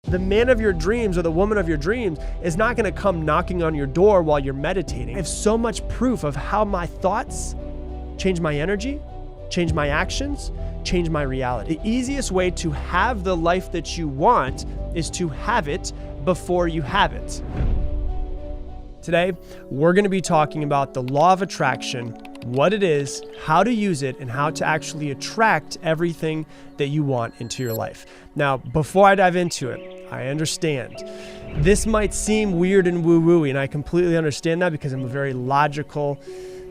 The man of your dreams or the woman of your dreams is not going to come knocking on your door while you're meditating. I have so much proof of how my thoughts change my energy, change my actions, change my reality. The easiest way to have the life that you want is to have it before you have it. Today, we're going to be talking about the law of attraction, what it is, how to use it, and how to actually attract everything that you want into your life. Now, before I dive into it, I understand this might seem weird and woo-woo-y, and I completely understand that because I'm a very logical,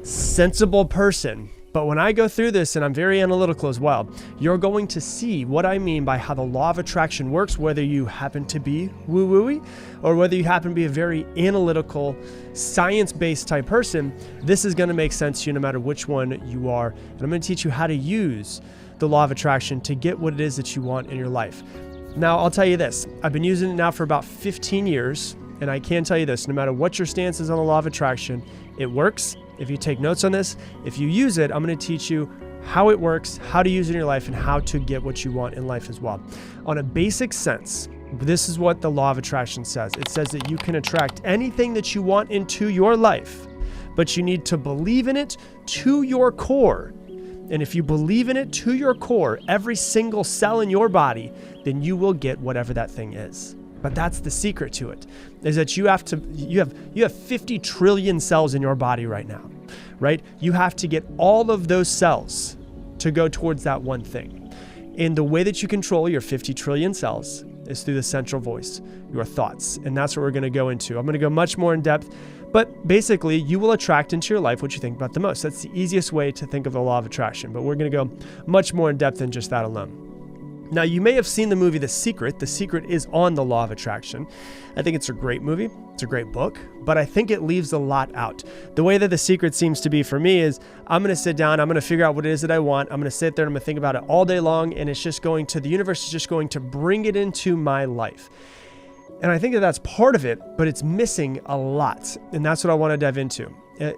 sensible person. But when I go through this, and I'm very analytical as well, you're going to see what I mean by how the law of attraction works, whether you happen to be woo-woo-y or whether you happen to be a very analytical, science-based type person. This is going to make sense to you no matter which one you are. And I'm going to teach you how to use the law of attraction to get what it is that you want in your life. Now, I'll tell you this. I've been using it now for about 15 years, and I can tell you this, no matter what your stance is on the law of attraction, it works. If you take notes on this, if you use it, I'm going to teach you how it works, how to use it in your life, and how to get what you want in life as well. On a basic sense, this is what the law of attraction says. It says that you can attract anything that you want into your life, but you need to believe in it to your core. And if you believe in it to your core, every single cell in your body, then you will get whatever that thing is. But that's the secret to it, is that you have 50 trillion cells in your body right now, right? You have to get all of those cells to go towards that one thing. And the way that you control your 50 trillion cells is through the central voice, your thoughts. And that's what we're going to go into. I'm going to go much more in depth, but basically you will attract into your life what you think about the most. That's the easiest way to think of the law of attraction, but we're going to go much more in depth than just that alone. Now, you may have seen the movie The Secret. The Secret is on the law of attraction. I think it's a great movie. It's a great book, but I think it leaves a lot out. The way that The Secret seems to be for me is I'm going to sit down, I'm going to figure out what it is that I want. I'm going to sit there and I'm going to think about it all day long, and the universe is just going to bring it into my life. And I think that that's part of it, but it's missing a lot. And that's what I want to dive into.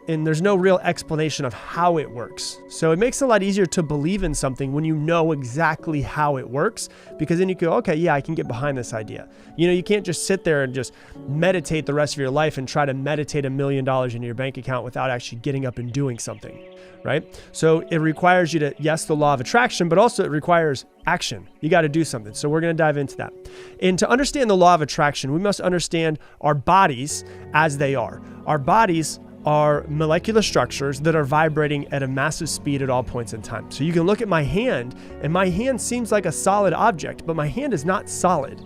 And there's no real explanation of how it works. So it makes it a lot easier to believe in something when you know exactly how it works, because then you go, okay, yeah, I can get behind this idea. You know, you can't just sit there and just meditate the rest of your life and try to meditate $1 million into your bank account without actually getting up and doing something, right? So it requires you to, yes, the law of attraction, but also it requires action. You got to do something. So we're going to dive into that. And to understand the law of attraction, we must understand our bodies as they are. Our bodies are molecular structures that are vibrating at a massive speed at all points in time. So you can look at my hand, and my hand seems like a solid object, but my hand is not solid.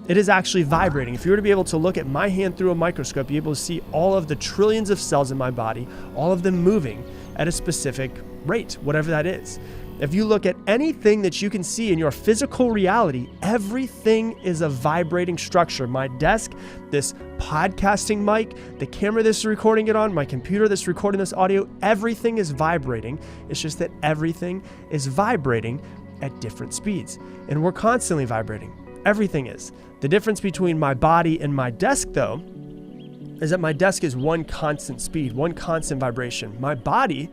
It is actually vibrating. If you were to be able to look at my hand through a microscope, you're able to see all of the trillions of cells in my body, all of them moving at a specific rate, whatever that is. If you look at anything that you can see in your physical reality, everything is a vibrating structure. My desk, this podcasting mic, the camera that's recording it on, my computer that's recording this audio, everything is vibrating. It's just that everything is vibrating at different speeds. And we're constantly vibrating. Everything is. The difference between my body and my desk, though, is that my desk is one constant speed, one constant vibration. My body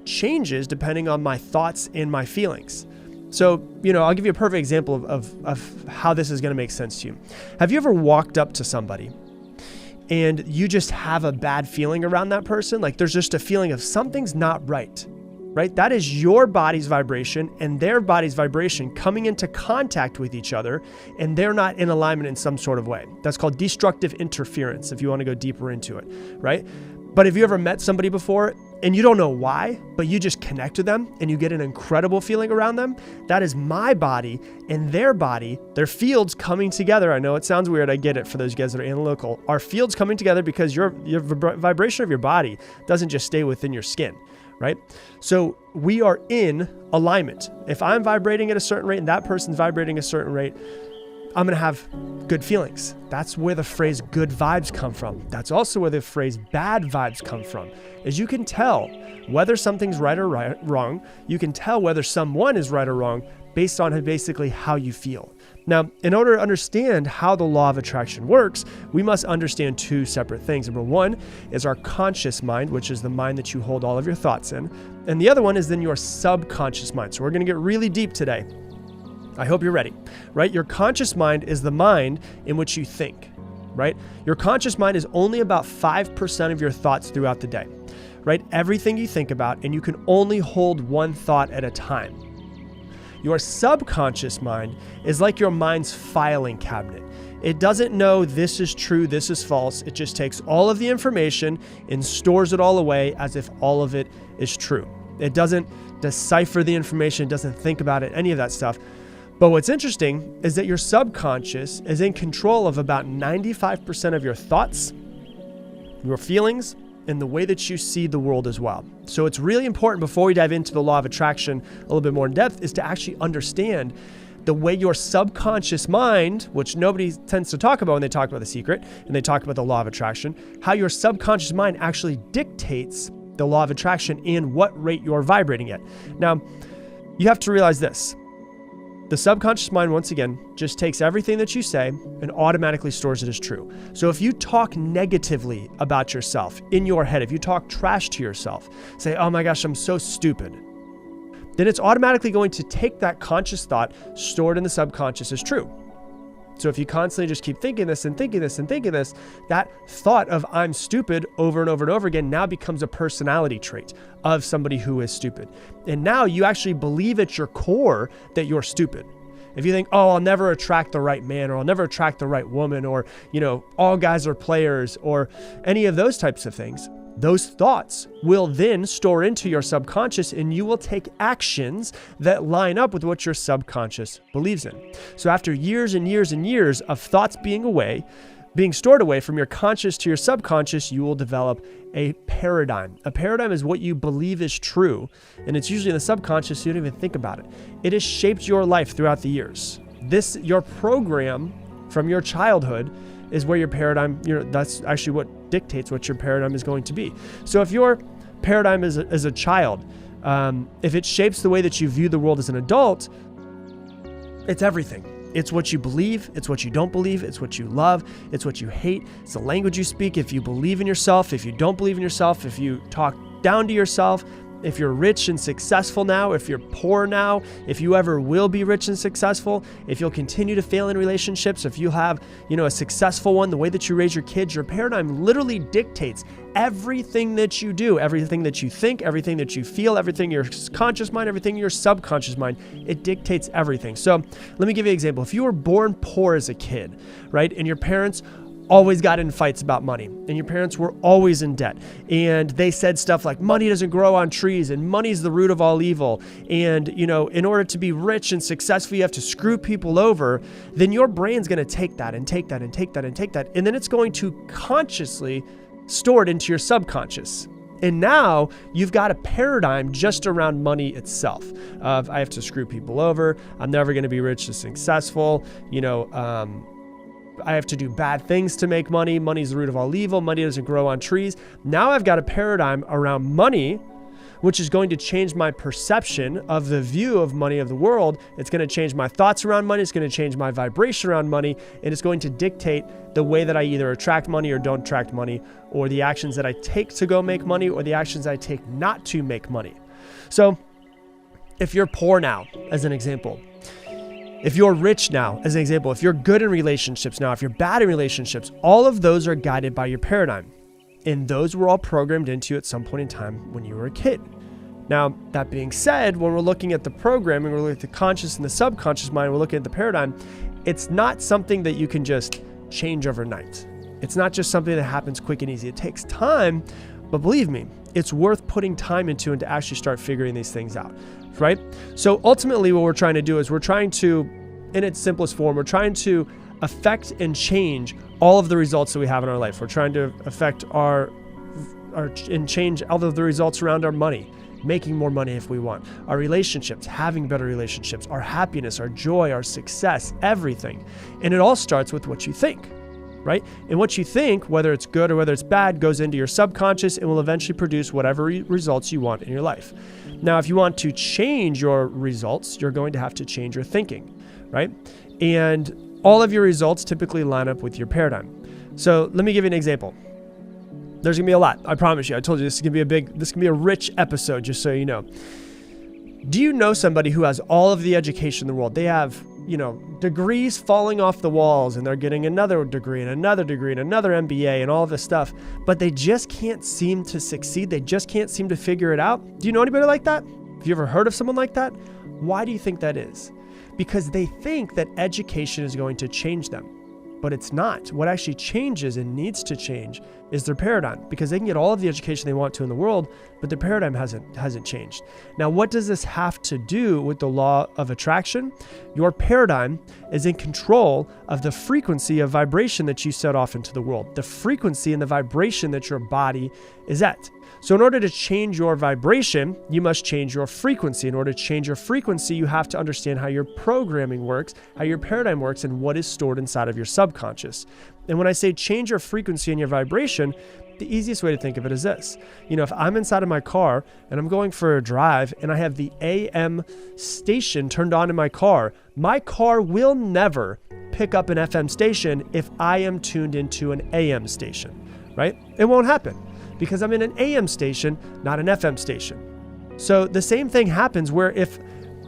changes depending on my thoughts and my feelings. So, I'll give you a perfect example of how this is going to make sense to you. Have you ever walked up to somebody and you just have a bad feeling around that person? Like there's just a feeling of something's not right? That is your body's vibration and their body's vibration coming into contact with each other, and they're not in alignment in some sort of way. That's called destructive interference, if you want to go deeper into it, right? But have you ever met somebody before and you don't know why, but you just connect with them and you get an incredible feeling around them? That is my body and their body, their fields coming together. I know it sounds weird. I get it for those guys that are analytical. Our fields coming together because your vibration of your body doesn't just stay within your skin, right? So we are in alignment. If I'm vibrating at a certain rate and that person's vibrating a certain rate, I'm going to have good feelings. That's where the phrase good vibes come from. That's also where the phrase bad vibes come from. As you can tell whether something's right or wrong, you can tell whether someone is right or wrong based on basically how you feel. Now, in order to understand how the law of attraction works, we must understand two separate things. Number one is our conscious mind, which is the mind that you hold all of your thoughts in. And the other one is then your subconscious mind. So we're going to get really deep today. I hope you're ready, right? Your conscious mind is the mind in which you think, right? Your conscious mind is only about 5% of your thoughts throughout the day, right? Everything you think about, and you can only hold one thought at a time. Your subconscious mind is like your mind's filing cabinet. It doesn't know this is true, this is false. It just takes all of the information and stores it all away as if all of it is true. It doesn't decipher the information, it doesn't think about it, any of that stuff. But what's interesting is that your subconscious is in control of about 95% of your thoughts, your feelings, and the way that you see the world as well. So it's really important, before we dive into the law of attraction a little bit more in depth, is to actually understand the way your subconscious mind, which nobody tends to talk about when they talk about The Secret and they talk about the law of attraction, how your subconscious mind actually dictates the law of attraction and what rate you're vibrating at. Now, you have to realize this. The subconscious mind, once again, just takes everything that you say and automatically stores it as true. So if you talk negatively about yourself in your head, if you talk trash to yourself, say, oh my gosh, I'm so stupid, then it's automatically going to take that conscious thought stored in the subconscious as true. So if you constantly just keep thinking this and thinking this and thinking this, that thought of I'm stupid over and over and over again now becomes a personality trait of somebody who is stupid. And now you actually believe at your core that you're stupid. If you think, oh, I'll never attract the right man, or I'll never attract the right woman, or, all guys are players, or any of those types of things, those thoughts will then store into your subconscious, and you will take actions that line up with what your subconscious believes in. So after years and years and years of thoughts being stored away from your conscious to your subconscious, you will develop a paradigm. A paradigm is what you believe is true, and it's usually in the subconscious, so you don't even think about it. It has shaped your life throughout the years. Your program from your childhood is where your paradigm, that's actually what dictates what your paradigm is going to be. So if your paradigm as a child, if it shapes the way that you view the world as an adult, it's everything. It's what you believe, it's what you don't believe, it's what you love, it's what you hate, it's the language you speak, if you believe in yourself, if you don't believe in yourself, if you talk down to yourself, if you're rich and successful now, if you're poor now, if you ever will be rich and successful, if you'll continue to fail in relationships, if you have, a successful one, the way that you raise your kids, your paradigm literally dictates everything that you do, everything that you think, everything that you feel, everything your conscious mind, everything your subconscious mind. It dictates everything. So let me give you an example. If you were born poor as a kid, right, and your parents always got in fights about money, and your parents were always in debt, and they said stuff like money doesn't grow on trees, and money's the root of all evil, and in order to be rich and successful you have to screw people over, then your brain's going to take that and take that and take that and take that, and then it's going to consciously store it into your subconscious. And now you've got a paradigm just around money itself of I have to screw people over, I'm never going to be rich and successful, I have to do bad things to make money. Money's the root of all evil. Money doesn't grow on trees. Now I've got a paradigm around money, which is going to change my perception of the view of money of the world. It's going to change my thoughts around money. It's going to change my vibration around money. And it's going to dictate the way that I either attract money or don't attract money, or the actions that I take to go make money, or the actions I take not to make money. So if you're poor now, as an example, if you're rich now, as an example, if you're good in relationships now, if you're bad in relationships, all of those are guided by your paradigm. And those were all programmed into you at some point in time when you were a kid. Now, that being said, when we're looking at the programming, we're looking at the conscious and the subconscious mind, we're looking at the paradigm, it's not something that you can just change overnight. It's not just something that happens quick and easy. It takes time, but believe me, it's worth putting time into and to actually start figuring these things out. Right? So ultimately what we're trying to do is we're trying to, in its simplest form, we're trying to affect and change all of the results that we have in our life. We're trying to affect and change all of the results around our money, making more money if we want, our relationships, having better relationships, our happiness, our joy, our success, everything. And it all starts with what you think. Right? And what you think, whether it's good or whether it's bad, goes into your subconscious and will eventually produce whatever results you want in your life. Now, if you want to change your results, you're going to have to change your thinking, right? And all of your results typically line up with your paradigm. So let me give you an example. There's gonna be a lot, I promise you. I told you this is gonna be a rich episode, just so you know. Do you know somebody who has all of the education in the world? They have, degrees falling off the walls, and they're getting another degree and another degree and another MBA and all this stuff, but they just can't seem to succeed. They just can't seem to figure it out. Do you know anybody like that? Have you ever heard of someone like that? Why do you think that is? Because they think that education is going to change them, but it's not. What actually changes and needs to change is their paradigm, because they can get all of the education they want to in the world, but their paradigm hasn't changed. Now, what does this have to do with the law of attraction? Your paradigm is in control of the frequency of vibration that you set off into the world, the frequency and the vibration that your body is at. So in order to change your vibration, you must change your frequency. In order to change your frequency, you have to understand how your programming works, how your paradigm works, and what is stored inside of your subconscious. And when I say change your frequency and your vibration, the easiest way to think of it is this. If I'm inside of my car and I'm going for a drive and I have the AM station turned on in my car will never pick up an FM station if I am tuned into an AM station, right? It won't happen, because I'm in an AM station, not an FM station. So the same thing happens where if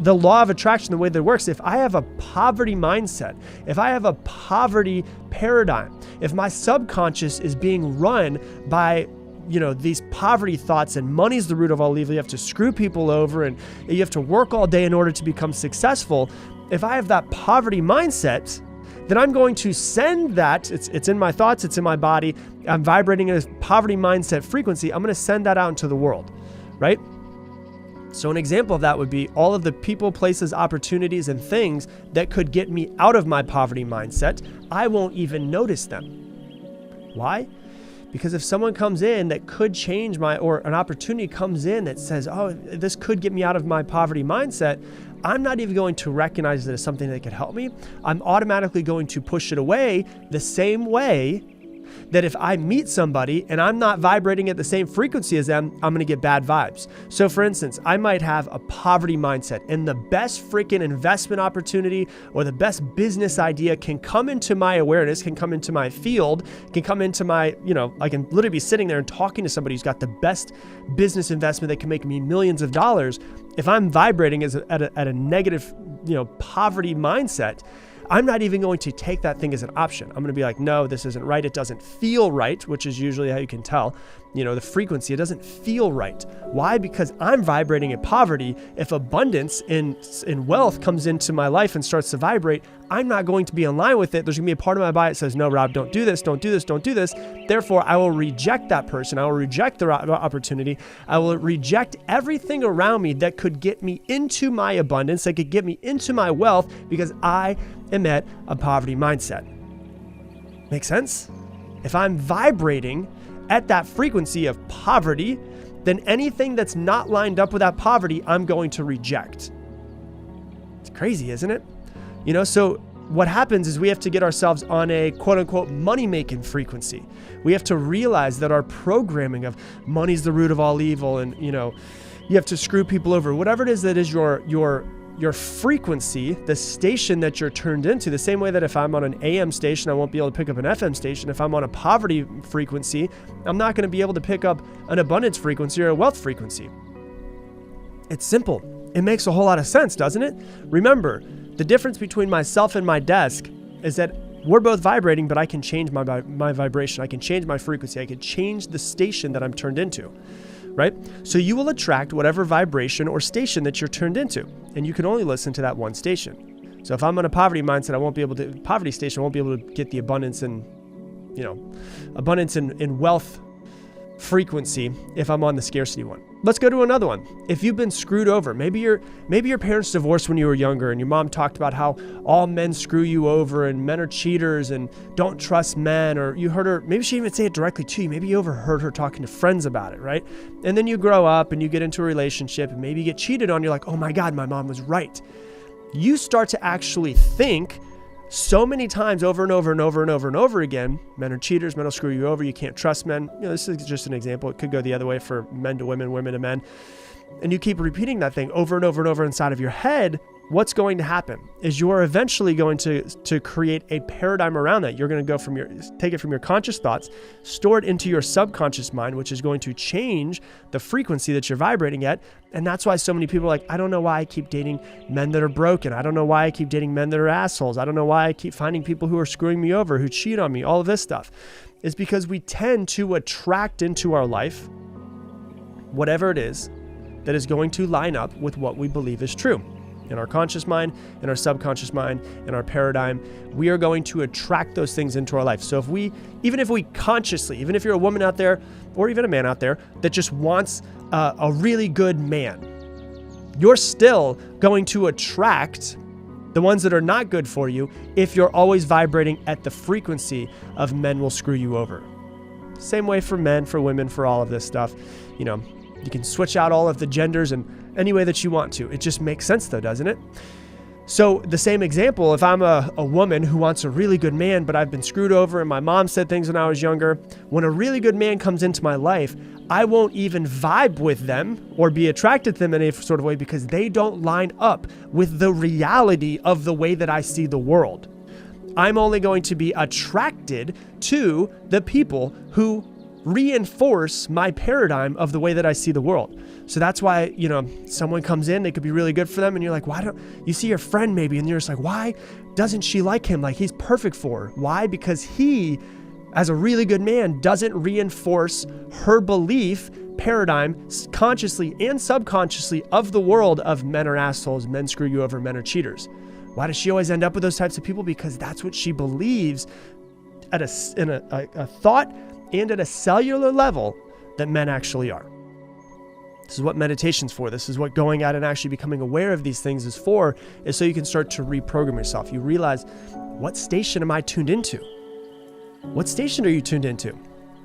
the law of attraction, the way that it works, if I have a poverty mindset, if I have a poverty paradigm, if my subconscious is being run by these poverty thoughts, and money's the root of all evil, you have to screw people over and you have to work all day in order to become successful. If I have that poverty mindset, then I'm going to send that, it's in my thoughts, it's in my body, I'm vibrating in a poverty mindset frequency, I'm going to send that out into the world, right? So an example of that would be all of the people, places, opportunities, and things that could get me out of my poverty mindset, I won't even notice them. Why? Because if someone comes in that could change or an opportunity comes in that says, oh, this could get me out of my poverty mindset, I'm not even going to recognize it as something that could help me. I'm automatically going to push it away the same way that if I meet somebody and I'm not vibrating at the same frequency as them, I'm going to get bad vibes. So for instance, I might have a poverty mindset, and the best freaking investment opportunity or the best business idea can come into my awareness, can come into my field, can come into my, I can literally be sitting there and talking to somebody who's got the best business investment that can make me millions of dollars. If I'm vibrating at a negative, poverty mindset, I'm not even going to take that thing as an option. I'm going to be like, no, this isn't right. It doesn't feel right, which is usually how you can tell, the frequency, it doesn't feel right. Why? Because I'm vibrating at poverty. If abundance in wealth comes into my life and starts to vibrate, I'm not going to be in line with it. There's going to be a part of my body that says, no, Rob, don't do this, don't do this, don't do this. Therefore, I will reject that person. I will reject the opportunity. I will reject everything around me that could get me into my abundance, that could get me into my wealth, because I am at a poverty mindset. Make sense? If I'm vibrating at that frequency of poverty, then anything that's not lined up with that poverty, I'm going to reject. It's crazy, isn't it? So what happens is we have to get ourselves on a quote unquote money-making frequency. We have to realize that our programming of money's the root of all evil, and you have to screw people over, whatever it is that is your frequency, the station that you're turned into, the same way that if I'm on an AM station, I won't be able to pick up an FM station. If I'm on a poverty frequency, I'm not going to be able to pick up an abundance frequency or a wealth frequency. It's simple. It makes a whole lot of sense, doesn't it? Remember, the difference between myself and my desk is that we're both vibrating, but I can change my vibration. I can change my frequency. I can change the station that I'm turned into. Right? So you will attract whatever vibration or station that you're turned into, and you can only listen to that one station. So if I'm on a poverty mindset, poverty station, I won't be able to get the abundance and, abundance in wealth frequency if I'm on the scarcity one. Let's go to another one. If you've been screwed over, maybe your parents divorced when you were younger and your mom talked about how all men screw you over and men are cheaters and don't trust men, or you heard her, maybe she didn't even say it directly to you, maybe you overheard her talking to friends about it, right? And then you grow up and you get into a relationship and maybe you get cheated on, you're like, oh my God, my mom was right. You start to actually think so many times over and over and over and over and over again, men are cheaters, men will screw you over, you can't trust men. This is just an example. It could go the other way for men to women, women to men. And you keep repeating that thing over and over and over inside of your head. what's going to happen is you're eventually going to create a paradigm around that. You're going to go take it from your conscious thoughts, store it into your subconscious mind, which is going to change the frequency that you're vibrating at. And that's why so many people are like, I don't know why I keep dating men that are broken. I don't know why I keep dating men that are assholes. I don't know why I keep finding people who are screwing me over, who cheat on me, all of this stuff. It's because we tend to attract into our life whatever it is that is going to line up with what we believe is true. In our conscious mind, in our subconscious mind, in our paradigm, we are going to attract those things into our life. So even if we consciously, even if you're a woman out there or even a man out there that just wants a really good man, you're still going to attract the ones that are not good for you if you're always vibrating at the frequency of men will screw you over. Same way for men, for women, for all of this stuff. You can switch out all of the genders in any way that you want to. It just makes sense though, doesn't it? So the same example, if I'm a woman who wants a really good man, but I've been screwed over and my mom said things when I was younger, when a really good man comes into my life, I won't even vibe with them or be attracted to them in any sort of way because they don't line up with the reality of the way that I see the world. I'm only going to be attracted to the people who reinforce my paradigm of the way that I see the world. So that's why, someone comes in, they could be really good for them. And you're like, why don't you see your friend maybe? And you're just like, why doesn't she like him? Like he's perfect for her. Why? Because he, as a really good man, doesn't reinforce her belief paradigm consciously and subconsciously of the world of men are assholes, men screw you over, men are cheaters. Why does she always end up with those types of people? Because that's what she believes in a thought and at a cellular level that men actually are. This is what meditation's for. This is what going out and actually becoming aware of these things is for, is so you can start to reprogram yourself. You realize, what station am I tuned into? What station are you tuned into?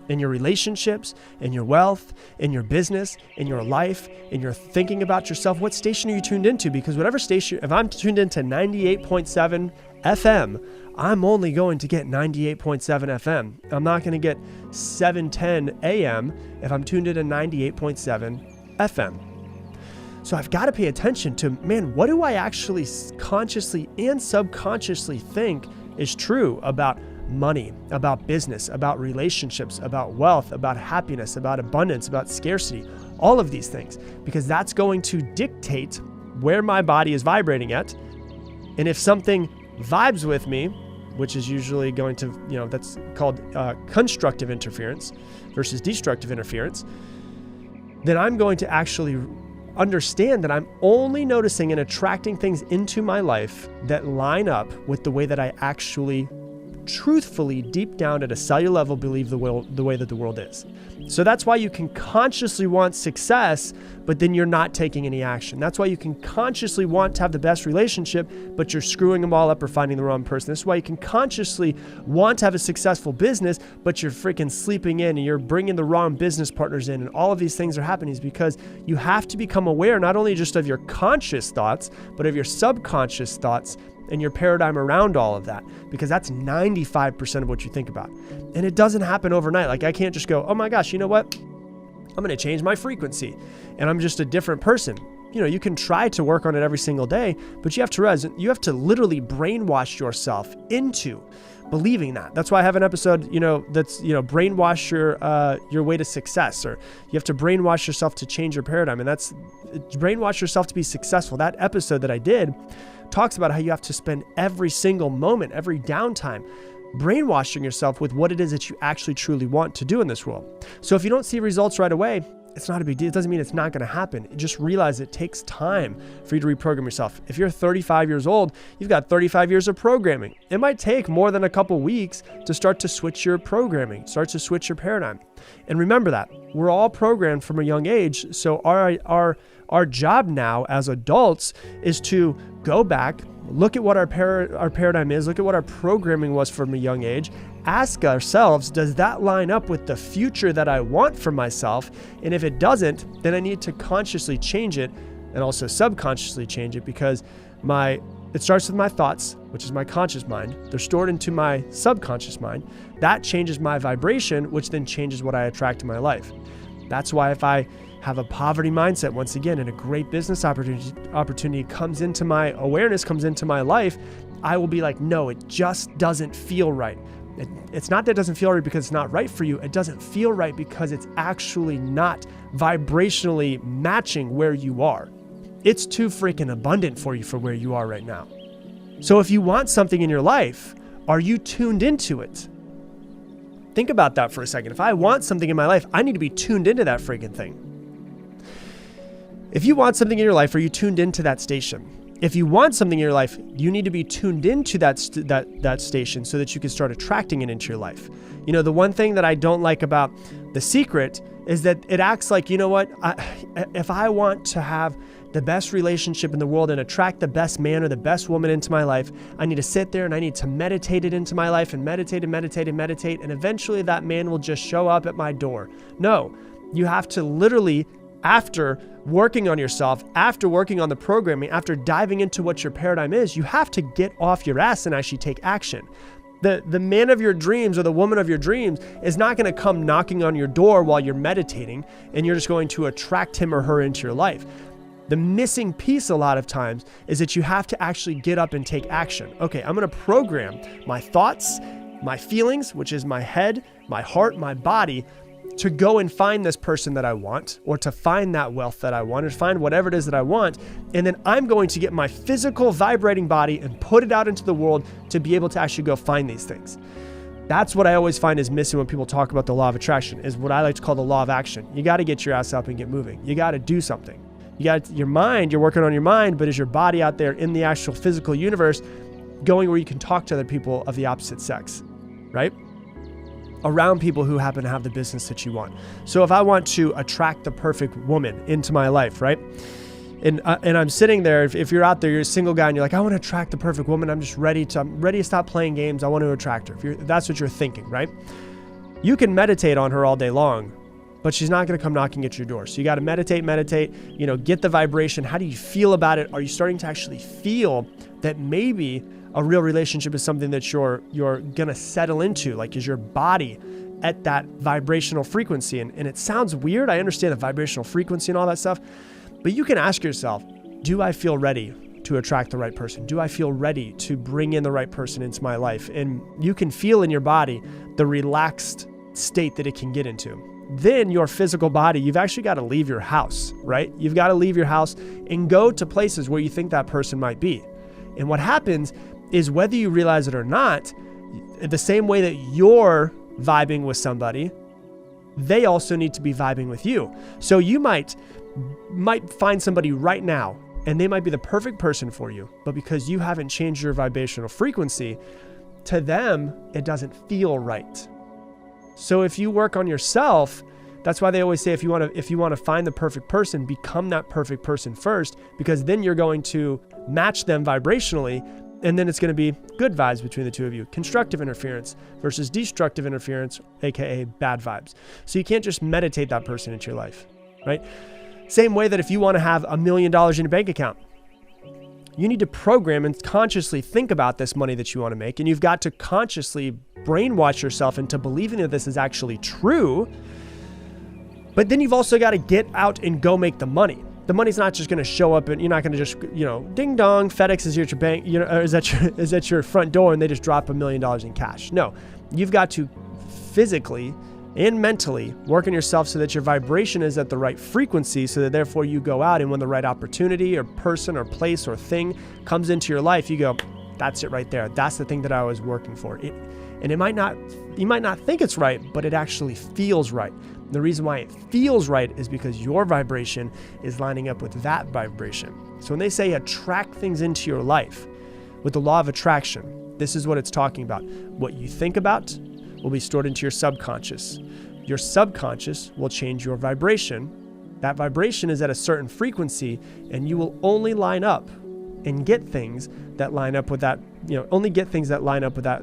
In your relationships, in your wealth, in your business, in your life, in your thinking about yourself, what station are you tuned into? Because whatever station, if I'm tuned into 98.7 FM, I'm only going to get 98.7 FM. I'm not going to get 710 AM if I'm tuned into 98.7 FM. So I've got to pay attention to, what do I actually consciously and subconsciously think is true about money, about business, about relationships, about wealth, about happiness, about abundance, about scarcity, all of these things, because that's going to dictate where my body is vibrating at. And if something vibes with me, which is usually going to, that's called constructive interference versus destructive interference, then I'm going to actually understand that I'm only noticing and attracting things into my life that line up with the way that I actually truthfully, deep down at a cellular level, believe the way that the world is. So that's why you can consciously want success, but then you're not taking any action. That's why you can consciously want to have the best relationship, but you're screwing them all up or finding the wrong person. This is why you can consciously want to have a successful business, but you're freaking sleeping in and you're bringing the wrong business partners in, and all of these things are happening is because you have to become aware not only just of your conscious thoughts, but of your subconscious thoughts and your paradigm around all of that, because that's 95% of what you think about. And it doesn't happen overnight. Like I can't just go, oh my gosh, you know what? I'm going to change my frequency and I'm just a different person. You can try to work on it every single day, but you have to realize you have to literally brainwash yourself into believing that. That's why I have an episode, that's, brainwash your way to success, or you have to brainwash yourself to change your paradigm. And that's brainwash yourself to be successful. That episode that I did talks about how you have to spend every single moment, every downtime, brainwashing yourself with what it is that you actually truly want to do in this world. So if you don't see results right away, it's not a big deal. It doesn't mean it's not going to happen. Just realize it takes time for you to reprogram yourself. If you're 35 years old, you've got 35 years of programming. It might take more than a couple weeks to start to switch your programming, start to switch your paradigm. And remember that we're all programmed from a young age. So our job now as adults is to go back, look at what our paradigm is, look at what our programming was from a young age, ask ourselves, does that line up with the future that I want for myself? And if it doesn't, then I need to consciously change it and also subconsciously change it, because it starts with my thoughts, which is my conscious mind. They're stored into my subconscious mind. That changes my vibration, which then changes what I attract in my life. That's why if I have a poverty mindset, once again, and a great business opportunity comes into my awareness, comes into my life, I will be like, no, it just doesn't feel right. It's not that it doesn't feel right because it's not right for you. It doesn't feel right because it's actually not vibrationally matching where you are. It's too freaking abundant for you for where you are right now. So if you want something in your life, are you tuned into it? Think about that for a second. If I want something in my life, I need to be tuned into that freaking thing. If you want something in your life, are you tuned into that station? If you want something in your life, you need to be tuned into that station so that you can start attracting it into your life. You know, the one thing that I don't like about The Secret is that it acts like, you know what, if I want to have the best relationship in the world and attract the best man or the best woman into my life, I need to sit there and I need to meditate it into my life and meditate and meditate and meditate. And eventually that man will just show up at my door. No, you have to literally, after working on yourself, after working on the programming, after diving into what your paradigm is, you have to get off your ass and actually take action. The man of your dreams or the woman of your dreams is not going to come knocking on your door while you're meditating and you're just going to attract him or her into your life. The missing piece a lot of times is that you have to actually get up and take action. Okay, I'm going to program my thoughts, my feelings, which is my head, my heart, my body, to go and find this person that I want, or to find that wealth that I want, or find whatever it is that I want. And then I'm going to get my physical vibrating body and put it out into the world to be able to actually go find these things. That's what I always find is missing when people talk about the law of attraction, is what I like to call the law of action. You got to get your ass up and get moving. You got to do something. You got your mind, you're working on your mind, but is your body out there in the actual physical universe going where you can talk to other people of the opposite sex, right? Around people who happen to have the business that you want. So if I want to attract the perfect woman into my life, right? And I'm sitting there, if you're out there, you're a single guy and you're like, I want to attract the perfect woman. I'm ready to stop playing games. I want to attract her. That's what you're thinking, right? You can meditate on her all day long, but she's not going to come knocking at your door. So you got to meditate, get the vibration. How do you feel about it? Are you starting to actually feel that maybe a real relationship is something that you're going to settle into? Like, is your body at that vibrational frequency? And it sounds weird. I understand the vibrational frequency and all that stuff, but you can ask yourself, do I feel ready to attract the right person? Do I feel ready to bring in the right person into my life? And you can feel in your body the relaxed state that it can get into. Then your physical body, you've actually got to leave your house, right? You've got to leave your house and go to places where you think that person might be. And what happens is, whether you realize it or not, the same way that you're vibing with somebody, they also need to be vibing with you. So you might find somebody right now and they might be the perfect person for you, but because you haven't changed your vibrational frequency, to them, it doesn't feel right. So if you work on yourself, that's why they always say if you want to find the perfect person, become that perfect person first, because then you're going to match them vibrationally, and then it's going to be good vibes between the two of you. Constructive interference versus destructive interference, aka bad vibes. So you can't just meditate that person into your life, right? Same way that if you want to have $1 million in your bank account, you need to program and consciously think about this money that you want to make, and you've got to consciously brainwash yourself into believing that this is actually true. But then you've also got to get out and go make the money. The money's not just going to show up, and you're not going to just, ding dong, FedEx is here at your bank, or is at your front door, and they just drop $1 million in cash. No, you've got to physically and mentally work on yourself so that your vibration is at the right frequency, so that therefore you go out, and when the right opportunity or person or place or thing comes into your life, you go, that's it right there. That's the thing that I was working for. You might not think it's right, but it actually feels right. The reason why it feels right is because your vibration is lining up with that vibration. So when they say attract things into your life with the law of attraction, this is what it's talking about. What you think about will be stored into your subconscious. Your subconscious will change your vibration. That vibration is at a certain frequency, and you will only line up and get things that line up with that,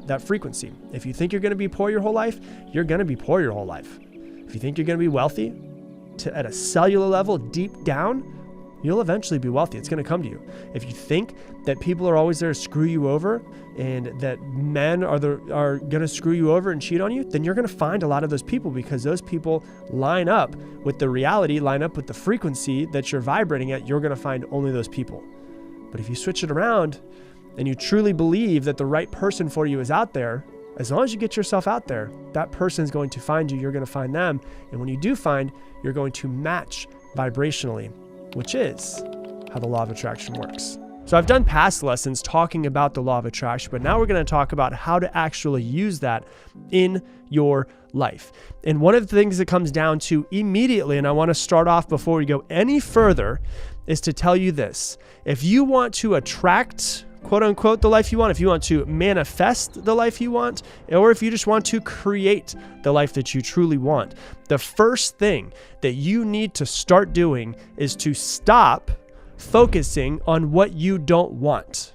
that frequency. If you think you're going to be poor your whole life, you're going to be poor your whole life. If you think you're going to be wealthy at a cellular level, deep down, you'll eventually be wealthy. It's going to come to you. If you think that people are always there to screw you over and that men are going to screw you over and cheat on you, then you're going to find a lot of those people, because those people line up with the reality, line up with the frequency that you're vibrating at. You're going to find only those people. But if you switch it around and you truly believe that the right person for you is out there, as long as you get yourself out there, that person is going to find you. You're going to find them. And when you do find, you're going to match vibrationally, which is how the law of attraction works. So I've done past lessons talking about the law of attraction, but now we're going to talk about how to actually use that in your life. And one of the things that comes down to immediately, and I want to start off before we go any further, is to tell you this. If you want to attract, quote unquote, the life you want, if you want to manifest the life you want, or if you just want to create the life that you truly want, the first thing that you need to start doing is to stop focusing on what you don't want.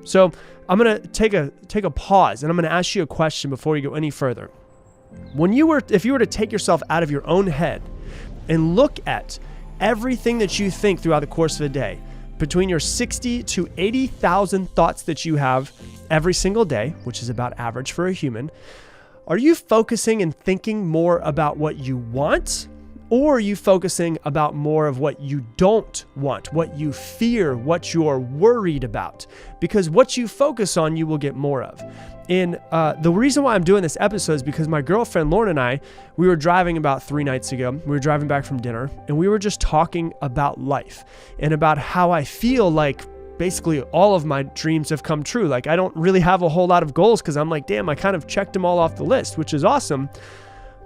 So I'm going to take a pause, and I'm going to ask you a question before you go any further. If you were to take yourself out of your own head and look at everything that you think throughout the course of a day, between your 60 to 80,000 thoughts that you have every single day, which is about average for a human, are you focusing and thinking more about what you want, or are you focusing about more of what you don't want, what you fear, what you're worried about? Because what you focus on, you will get more of. And the reason why I'm doing this episode is because my girlfriend Lauren and I, we were driving about 3 nights ago. We were driving back from dinner, and we were just talking about life and about how I feel like basically all of my dreams have come true. Like I don't really have a whole lot of goals, because I'm like, damn, I kind of checked them all off the list, which is awesome.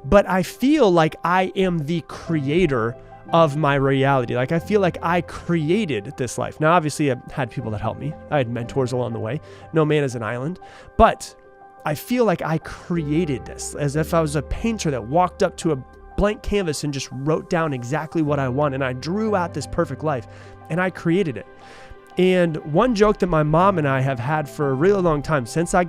But I feel like I am the creator of my reality. Like I feel like I created this life. Now, obviously I had people that helped me. I had mentors along the way. No man is an island, but I feel like I created this, as if I was a painter that walked up to a blank canvas and just wrote down exactly what I want. And I drew out this perfect life, and I created it. And one joke that my mom and I have had for a really long time, since I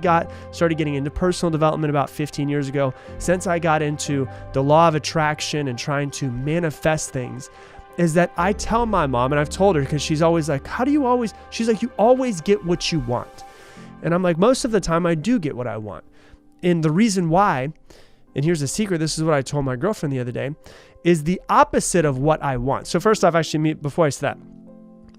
started getting into personal development about 15 years ago, since I got into the law of attraction and trying to manifest things, is that I tell my mom, and I've told her, because she's always like, she's like, you always get what you want. And I'm like, most of the time I do get what I want. And the reason why, and here's a secret, this is what I told my girlfriend the other day, is the opposite of what I want. So first off, before I say that,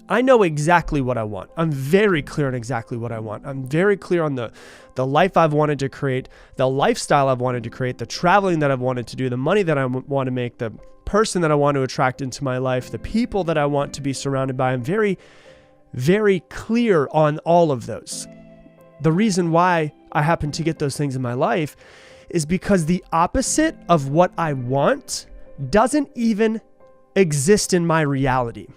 I know exactly what I want. I'm very clear on exactly what I want. I'm very clear on the life I've wanted to create, the lifestyle I've wanted to create, the traveling that I've wanted to do, the money that I want to make, the person that I want to attract into my life, the people that I want to be surrounded by. I'm very, very clear on all of those. The reason why I happen to get those things in my life is because the opposite of what I want doesn't even exist in my reality.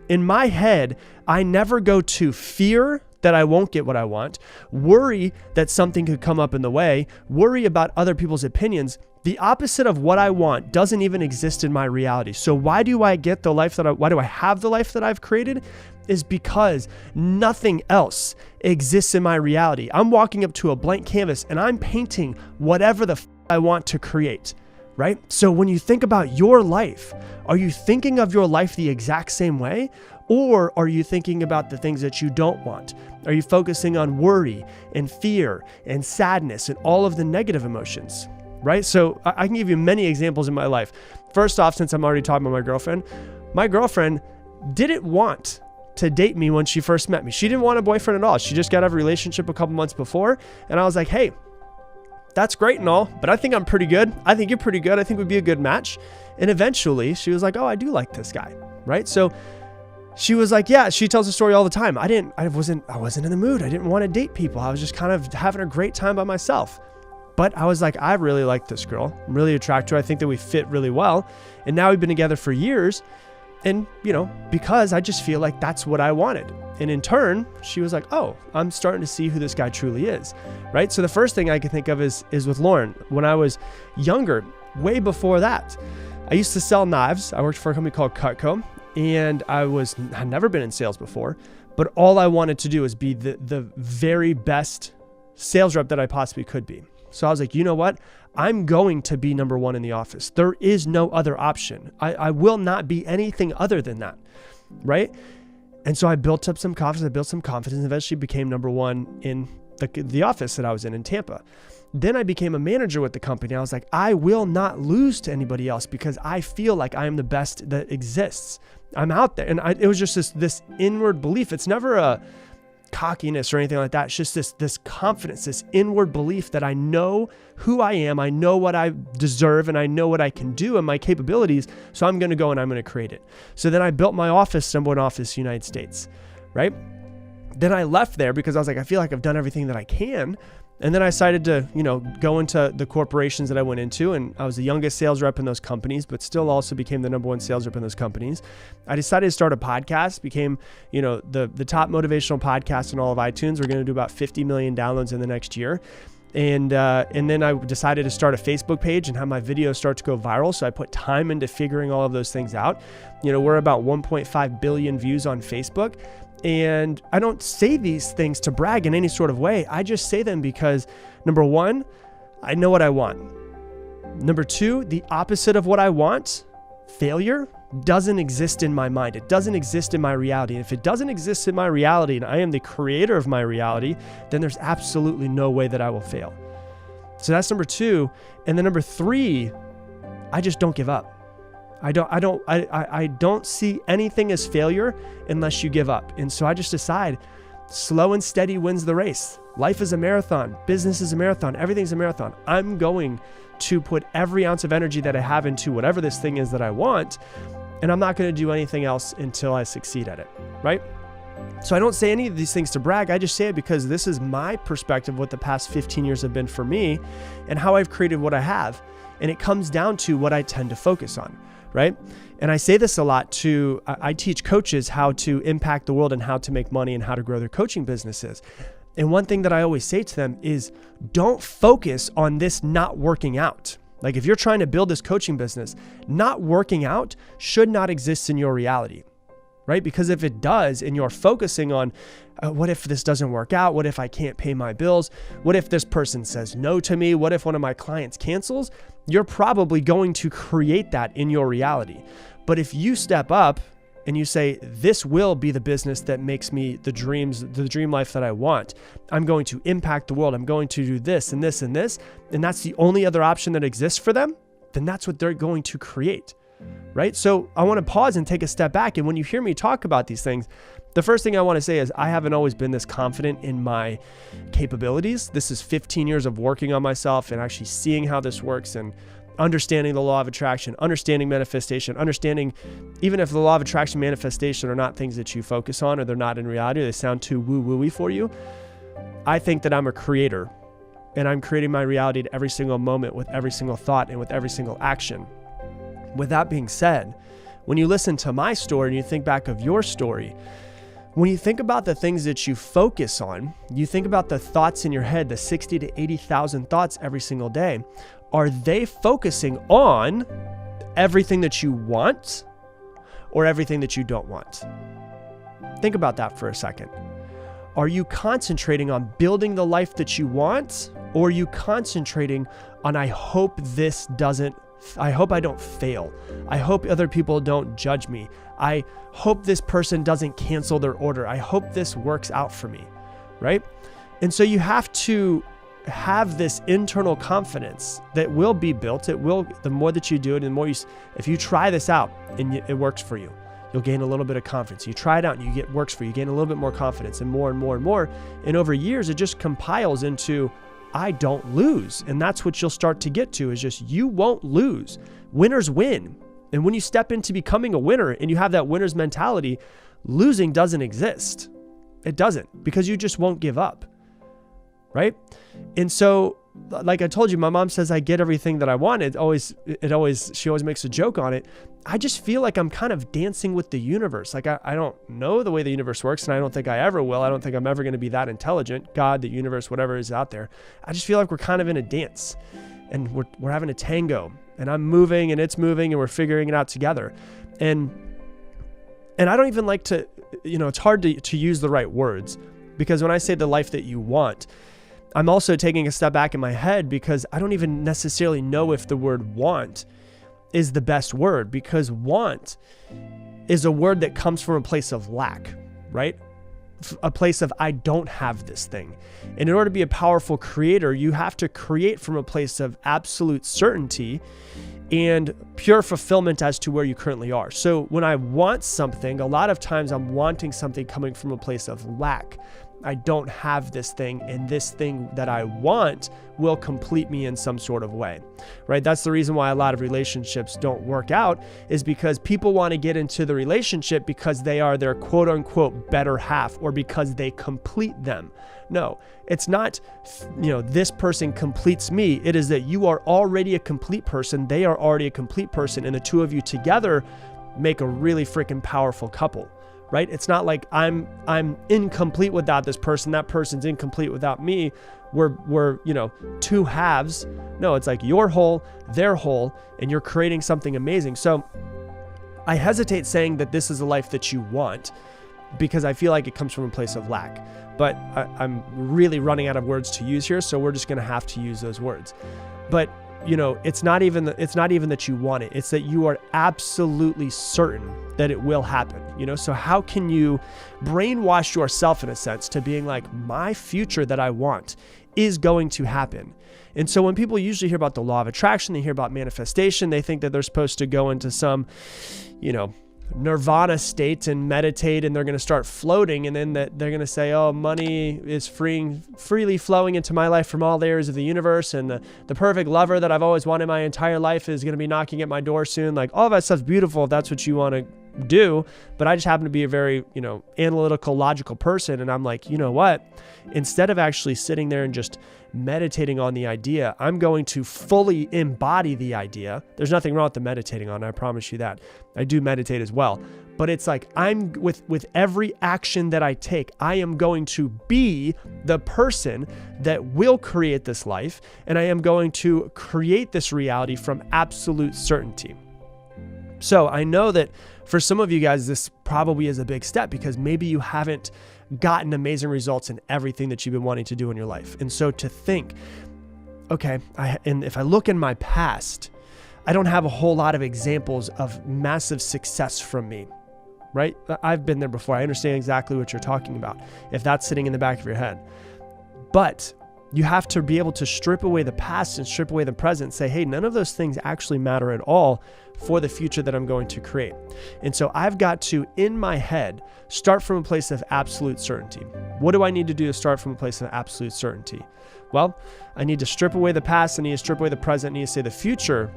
In my head, I never go to fear that I won't get what I want, worry that something could come up in the way, worry about other people's opinions. The opposite of what I want doesn't even exist in my reality. So why do I have the life that I've created? Is because nothing else exists in my reality. I'm walking up to a blank canvas and I'm painting whatever the I want to create. Right? So when you think about your life, are you thinking of your life the exact same way? Or are you thinking about the things that you don't want? Are you focusing on worry and fear and sadness and all of the negative emotions? Right? So I can give you many examples in my life. First off, since I'm already talking about my girlfriend didn't want to date me when she first met me. She didn't want a boyfriend at all. She just got out of a relationship a couple months before. And I was like, hey, that's great and all, but I think I'm pretty good. I think you're pretty good. I think we'd be a good match. And eventually she was like, oh, I do like this guy. Right? So she was like, yeah, she tells the story all the time. I wasn't in the mood. I didn't want to date people. I was just kind of having a great time by myself. But I was like, I really like this girl. I'm really attracted to her. I think that we fit really well. And now we've been together for years. And, because I just feel like that's what I wanted. And in turn, she was like, oh, I'm starting to see who this guy truly is, right? So the first thing I can think of is with Lauren. When I was younger, way before that, I used to sell knives. I worked for a company called Cutco, and I'd never been in sales before, but all I wanted to do was be the very best sales rep that I possibly could be. So I was like, you know what? I'm going to be number one in the office. There is no other option. I will not be anything other than that. right? And so I built up some confidence, and eventually became number one in the office that I was in Tampa. Then I became a manager with the company. I was like, I will not lose to anybody else because I feel like I am the best that exists. I'm out there. And it was just this inward belief. It's never a cockiness or anything like that. It's just this confidence, this inward belief that I know who I am. I know what I deserve and I know what I can do and my capabilities. So I'm going to go and I'm going to create it. So then I built my office, number one office, United States, right? Then I left there because I was like, I feel like I've done everything that I can. And then I decided to, go into the corporations that I went into, and I was the youngest sales rep in those companies, but still also became the number one sales rep in those companies. I decided to start a podcast, became, the top motivational podcast in all of iTunes. We're going to do about 50 million downloads in the next year. And then I decided to start a Facebook page and have my videos start to go viral. So I put time into figuring all of those things out. We're about 1.5 billion views on Facebook. And I don't say these things to brag in any sort of way. I just say them because, number one, I know what I want. Number two, the opposite of what I want, failure, doesn't exist in my mind. It doesn't exist in my reality. And if it doesn't exist in my reality and I am the creator of my reality, then there's absolutely no way that I will fail. So that's number two. And then number three, I just don't give up. I don't see anything as failure unless you give up. And so I just decide slow and steady wins the race. Life is a marathon. Business is a marathon. Everything's a marathon. I'm going to put every ounce of energy that I have into whatever this thing is that I want. And I'm not going to do anything else until I succeed at it. Right? So I don't say any of these things to brag. I just say it because this is my perspective, what the past 15 years have been for me and how I've created what I have. And it comes down to what I tend to focus on. Right? And I say this a lot to, I teach coaches how to impact the world and how to make money and how to grow their coaching businesses. And one thing that I always say to them is don't focus on this not working out. Like if you're trying to build this coaching business, not working out should not exist in your reality, right? Because if it does, and you're focusing on what if this doesn't work out? What if I can't pay my bills? What if this person says no to me? What if one of my clients cancels? You're probably going to create that in your reality. But if you step up and you say, this will be the business that makes me the dream life that I want. I'm going to impact the world. I'm going to do this and this and this. And that's the only other option that exists for them. Then that's what they're going to create. Right? So I want to pause and take a step back. And when you hear me talk about these things, the first thing I want to say is I haven't always been this confident in my capabilities. This is 15 years of working on myself and actually seeing how this works and understanding the law of attraction, understanding manifestation, understanding even if the law of attraction, manifestation are not things that you focus on or they're not in reality, they sound too woo-woo-y for you. I think that I'm a creator and I'm creating my reality at every single moment with every single thought and with every single action. With that being said, when you listen to my story and you think back of your story, when you think about the things that you focus on, you think about the thoughts in your head, the 60 to 80,000 thoughts every single day, are they focusing on everything that you want or everything that you don't want? Think about that for a second. Are you concentrating on building the life that you want, or are you concentrating on, I hope I don't fail. I hope other people don't judge me. I hope this person doesn't cancel their order. I hope this works out for me, right? And so you have to have this internal confidence that will be built. It will, the more that you do it, and the more if you try this out and it works for you, you'll gain a little bit of confidence. You try it out and works for you, gain a little bit more confidence and more and more and more. And over years, it just compiles into, I don't lose. And that's what you'll start to get to is just, you won't lose. Winners win. And when you step into becoming a winner and you have that winner's mentality, losing doesn't exist. It doesn't, because you just won't give up. Right? And so, like I told you, my mom says I get everything that I want. She always makes a joke on it. I just feel like I'm kind of dancing with the universe. Like I don't know the way the universe works, and I don't think I ever will. I don't think I'm ever going to be that intelligent. God, the universe, whatever is out there. I just feel like we're kind of in a dance, and we're having a tango, and I'm moving and it's moving, and we're figuring it out together. And I don't even like to, it's hard to use the right words, because when I say the life that you want, I'm also taking a step back in my head, because I don't even necessarily know if the word want is the best word, because want is a word that comes from a place of lack, right? A place of, I don't have this thing. And in order to be a powerful creator, you have to create from a place of absolute certainty and pure fulfillment as to where you currently are. So when I want something, a lot of times I'm wanting something coming from a place of lack. I don't have this thing, and this thing that I want will complete me in some sort of way, right? That's the reason why a lot of relationships don't work out, is because people want to get into the relationship because they are their quote unquote better half, or because they complete them. No, it's not, this person completes me. It is that you are already a complete person. They are already a complete person. And the two of you together make a really freaking powerful couple. Right? It's not like I'm incomplete without this person. That person's incomplete without me. We're two halves. No, it's like you're whole, they're whole, and you're creating something amazing. So I hesitate saying that this is a life that you want, because I feel like it comes from a place of lack. But I'm really running out of words to use here, so we're just going to have to use those words. But it's not even that you want it. It's that you are absolutely certain that it will happen. So how can you brainwash yourself in a sense to being like, my future that I want is going to happen? And so when people usually hear about the law of attraction, they hear about manifestation, they think that they're supposed to go into some, nirvana state and meditate, and they're going to start floating, and then that they're going to say, oh, money is freely flowing into my life from all areas of the universe, and the perfect lover that I've always wanted my entire life is going to be knocking at my door soon. Like, all that stuff's beautiful if that's what you want to do, but I just happen to be a very, analytical, logical person. And I'm like, you know what? Instead of actually sitting there and just meditating on the idea, I'm going to fully embody the idea. There's nothing wrong with the meditating on it, I promise you that. I do meditate as well. But it's like, I'm with every action that I take, I am going to be the person that will create this life, and I am going to create this reality from absolute certainty. So I know that for some of you guys, this probably is a big step, because maybe you haven't gotten amazing results in everything that you've been wanting to do in your life. And so to think, okay, and if I look in my past, I don't have a whole lot of examples of massive success from me, right? I've been there before. I understand exactly what you're talking about, if that's sitting in the back of your head. But you have to be able to strip away the past and strip away the present and say, hey, none of those things actually matter at all for the future that I'm going to create. And so I've got to, in my head, start from a place of absolute certainty. What do I need to do to start from a place of absolute certainty? Well, I need to strip away the past. I need to strip away the present. I need to say the future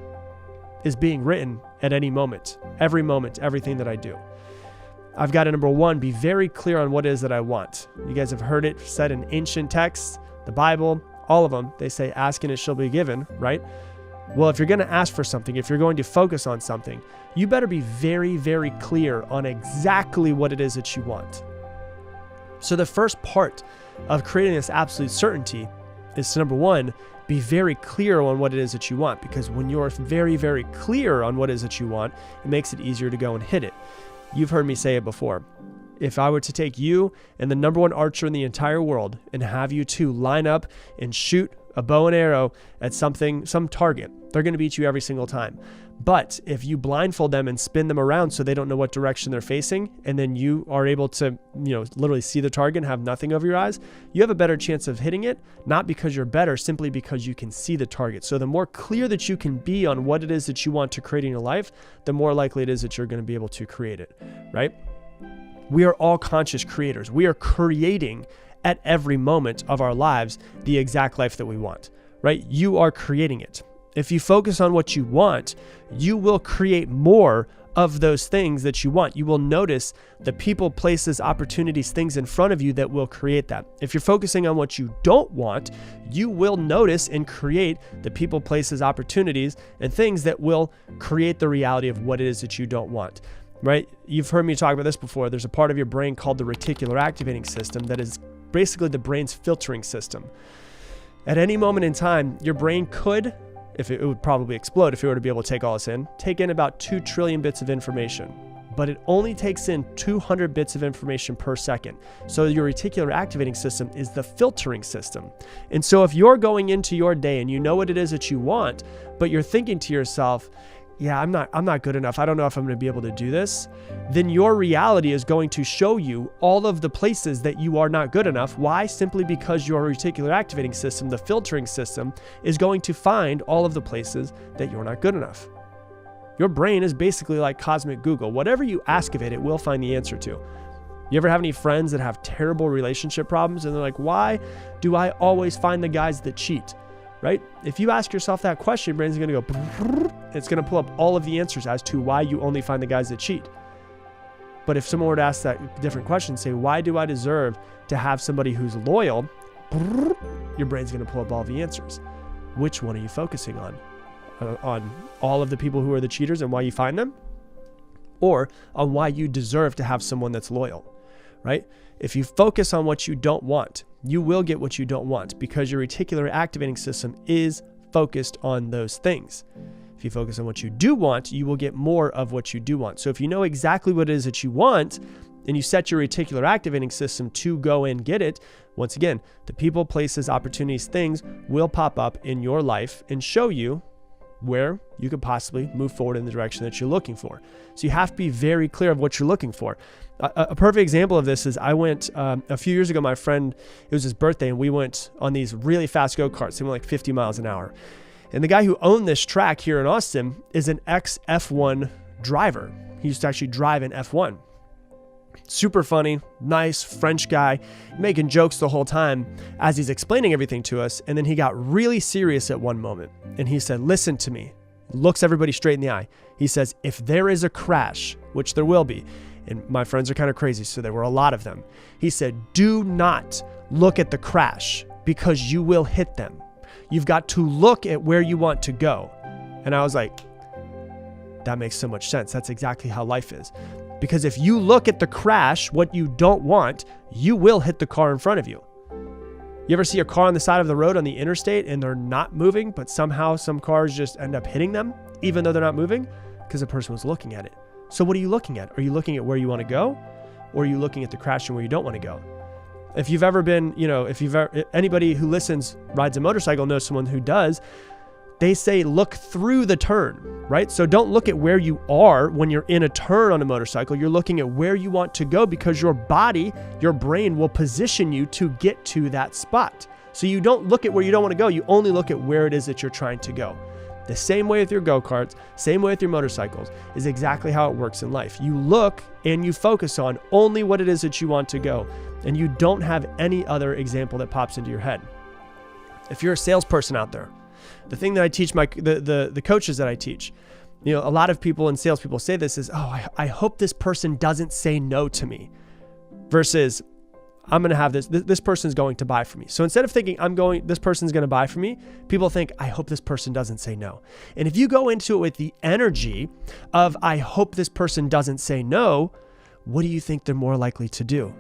is being written at any moment, everything that I do. I've got to, number one, be very clear on what it is that I want. You guys have heard it said in ancient texts, the Bible, all of them, they say, ask and it shall be given, right? Well, if you're going to ask for something, if you're going to focus on something, you better be very, very clear on exactly what it is that you want. So the first part of creating this absolute certainty is to, number one, be very clear on what it is that you want, because when you're very, very clear on what it is that you want, it makes it easier to go and hit it. You've heard me say it before. If I were to take you and the number one archer in the entire world and have you two line up and shoot a bow and arrow at some target, they're going to beat you every single time. But if you blindfold them and spin them around so they don't know what direction they're facing, and then you are able to, literally see the target and have nothing over your eyes, you have a better chance of hitting it, not because you're better, simply because you can see the target. So the more clear that you can be on what it is that you want to create in your life, the more likely it is that you're going to be able to create it, right? We are all conscious creators. We are creating at every moment of our lives the exact life that we want, right? You are creating it. If you focus on what you want, you will create more of those things that you want. You will notice the people, places, opportunities, things in front of you that will create that. If you're focusing on what you don't want, you will notice and create the people, places, opportunities, and things that will create the reality of what it is that you don't want. Right? You've heard me talk about this before. There's a part of your brain called the reticular activating system that is basically the brain's filtering system. At any moment in time, your brain could, it would probably explode if it were to be able to take all this in, take in about 2 trillion bits of information. But it only takes in 200 bits of information per second. So your reticular activating system is the filtering system. And so if you're going into your day and you know what it is that you want, but you're thinking to yourself, yeah, I'm not good enough. I don't know if I'm going to be able to do this. Then your reality is going to show you all of the places that you are not good enough. Why? Simply because your reticular activating system, the filtering system, is going to find all of the places that you're not good enough. Your brain is basically like cosmic Google. Whatever you ask of it, it will find the answer to. You ever have any friends that have terrible relationship problems and they're like, why do I always find the guys that cheat? Right? If you ask yourself that question, your brain's going to go, it's going to pull up all of the answers as to why you only find the guys that cheat. But if someone were to ask that different question, say, why do I deserve to have somebody who's loyal? Your brain's going to pull up all the answers. Which one are you focusing on? On all of the people who are the cheaters and why you find them? Or on why you deserve to have someone that's loyal, right? If you focus on what you don't want, you will get what you don't want because your reticular activating system is focused on those things. If you focus on what you do want, you will get more of what you do want. So if you know exactly what it is that you want and you set your reticular activating system to go and get it, once again, the people, places, opportunities, things will pop up in your life and show you where you could possibly move forward in the direction that you're looking for. So you have to be very clear of what you're looking for. A perfect example of this is I went a few years ago, my friend, it was his birthday, and we went on these really fast go-karts. They went like 50 miles an hour. And the guy who owned this track here in Austin is an ex-F1 driver. He used to actually drive in F1. Super funny, nice French guy, making jokes the whole time as he's explaining everything to us. And then he got really serious at one moment. And he said, listen to me. Looks everybody straight in the eye. He says, if there is a crash, which there will be, and my friends are kind of crazy, so there were a lot of them. He said, do not look at the crash because you will hit them. You've got to look at where you want to go. And I was like, that makes so much sense. That's exactly how life is. Because if you look at the crash, what you don't want, you will hit the car in front of you. You ever see a car on the side of the road on the interstate and they're not moving, but somehow some cars just end up hitting them, even though they're not moving? Because the person was looking at it. So what are you looking at? Are you looking at where you want to go? Or are you looking at the crash and where you don't want to go? If you've ever been, anybody who listens, rides a motorcycle, knows someone who does, they say, look through the turn, right? So don't look at where you are when you're in a turn on a motorcycle. You're looking at where you want to go because your body, your brain will position you to get to that spot. So you don't look at where you don't want to go. You only look at where it is that you're trying to go. The same way with your go-karts, same way with your motorcycles is exactly how it works in life. You look and you focus on only what it is that you want to go, and you don't have any other example that pops into your head. If you're a salesperson out there, the thing that I teach the coaches that I teach, a lot of people and salespeople say this is, I hope this person doesn't say no to me, versus I'm going to have this person's going to buy from me. So instead of thinking this person's going to buy from me, people think, I hope this person doesn't say no. And if you go into it with the energy of, I hope this person doesn't say no, what do you think they're more likely to do?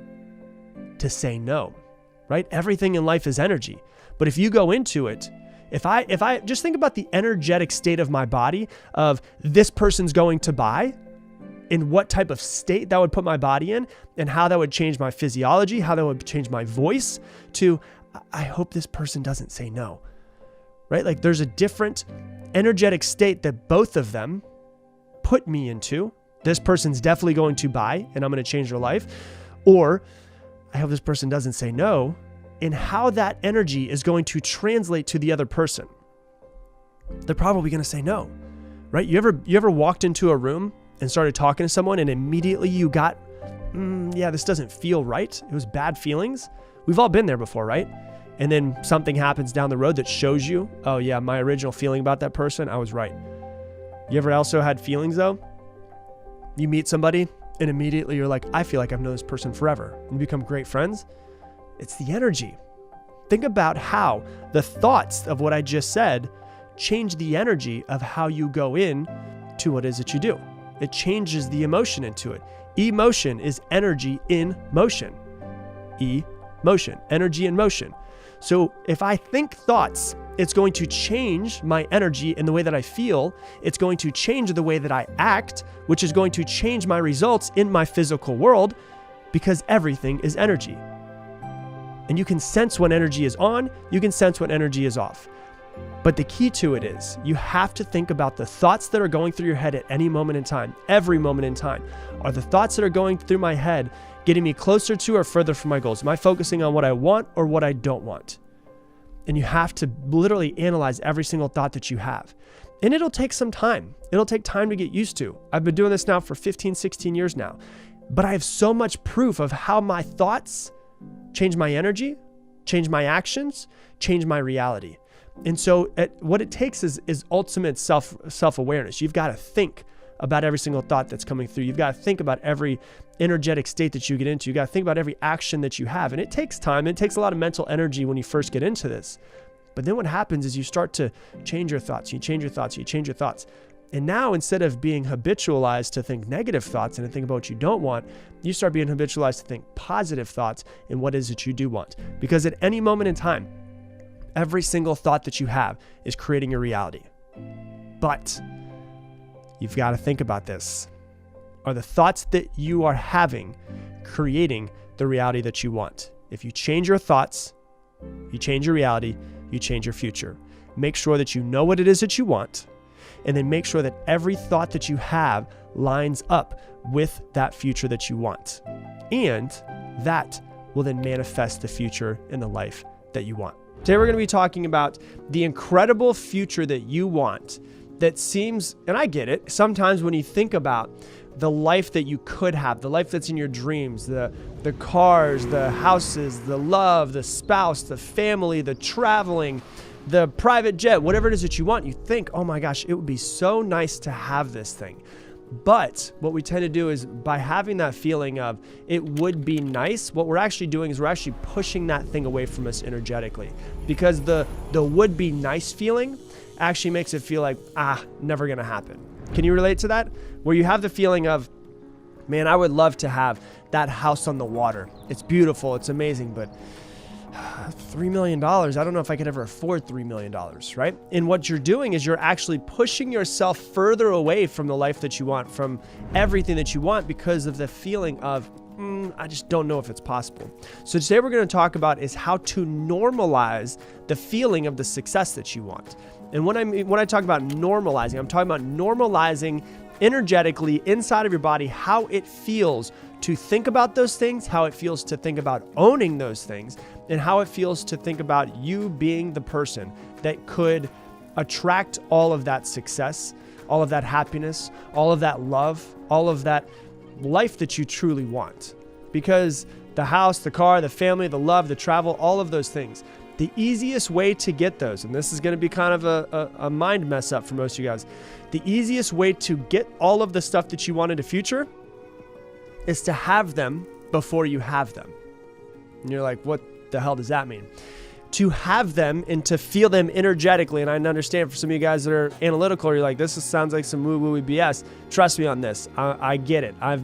To say no, right? Everything in life is energy. But if you go into it, if I just think about the energetic state of my body of this person's going to buy, in what type of state that would put my body in, and how that would change my physiology, how that would change my voice, to, I hope this person doesn't say no, right? Like there's a different energetic state that both of them put me into. This person's definitely going to buy and I'm going to change their life. Or I hope this person doesn't say no, and how that energy is going to translate to the other person. They're probably going to say no, right? You ever walked into a room and started talking to someone and immediately you got, this doesn't feel right. It was bad feelings. We've all been there before, right? And then something happens down the road that shows you, oh yeah, my original feeling about that person, I was right. You ever also had feelings though? You meet somebody and immediately you're like, I feel like I've known this person forever, and you become great friends. It's the energy. Think about how the thoughts of what I just said change the energy of how you go in to what it is that you do. It changes the emotion into it. Emotion is energy in motion. Emotion, energy in motion. So if I think thoughts, it's going to change my energy in the way that I feel. It's going to change the way that I act, which is going to change my results in my physical world, because everything is energy. And you can sense when energy is on, you can sense when energy is off. But the key to it is you have to think about the thoughts that are going through your head at any moment in time, every moment in time. Are the thoughts that are going through my head getting me closer to or further from my goals? Am I focusing on what I want or what I don't want? And you have to literally analyze every single thought that you have. And it'll take some time. It'll take time to get used to. I've been doing this now for 15, 16 years now. But I have so much proof of how my thoughts change my energy, change my actions, change my reality. And so what it takes is ultimate self-awareness. You've got to think about every single thought that's coming through. You've got to think about every energetic state that you get into. You've got to think about every action that you have. And it takes time. It takes a lot of mental energy when you first get into this. But then what happens is you start to change your thoughts. You change your thoughts. You change your thoughts. And now instead of being habitualized to think negative thoughts and to think about what you don't want, you start being habitualized to think positive thoughts and what is it you do want. Because at any moment in time, every single thought that you have is creating your reality. But you've got to think about this. Are the thoughts that you are having creating the reality that you want? If you change your thoughts, you change your reality, you change your future. Make sure that you know what it is that you want, and then make sure that every thought that you have lines up with that future that you want. And that will then manifest the future in the life that you want. Today we're going to be talking about the incredible future that you want that seems, and I get it, sometimes when you think about the life that you could have, the life that's in your dreams, the cars, the houses, the love, the spouse, the family, the traveling, the private jet, whatever it is that you want, you think, oh my gosh, it would be so nice to have this thing. But what we tend to do is by having that feeling of it would be nice, what we're actually doing is we're actually pushing that thing away from us energetically, because the would be nice feeling actually makes it feel like, never gonna happen. Can you relate to that? Where you have the feeling of, man, I would love to have that house on the water. It's beautiful, it's amazing, but $3 million, I don't know if I could ever afford $3 million, right? And what you're doing is you're actually pushing yourself further away from the life that you want, from everything that you want, because of the feeling of, I just don't know if it's possible. So today we're going to talk about is how to normalize the feeling of the success that you want. And when I talk about normalizing, I'm talking about normalizing energetically inside of your body how it feels to think about those things, how it feels to think about owning those things, and how it feels to think about you being the person that could attract all of that success, all of that happiness, all of that love, all of that life that you truly want. Because the house, the car, the family, the love, the travel, all of those things, the easiest way to get those, and this is going to be kind of a mind mess up for most of you guys, the easiest way to get all of the stuff that you want in the future is to have them before you have them. And you're like, what the hell does that mean? To have them and to feel them energetically. And I understand for some of you guys that are analytical, you're like, sounds like some woo-woo BS. Trust me on this. I get it. I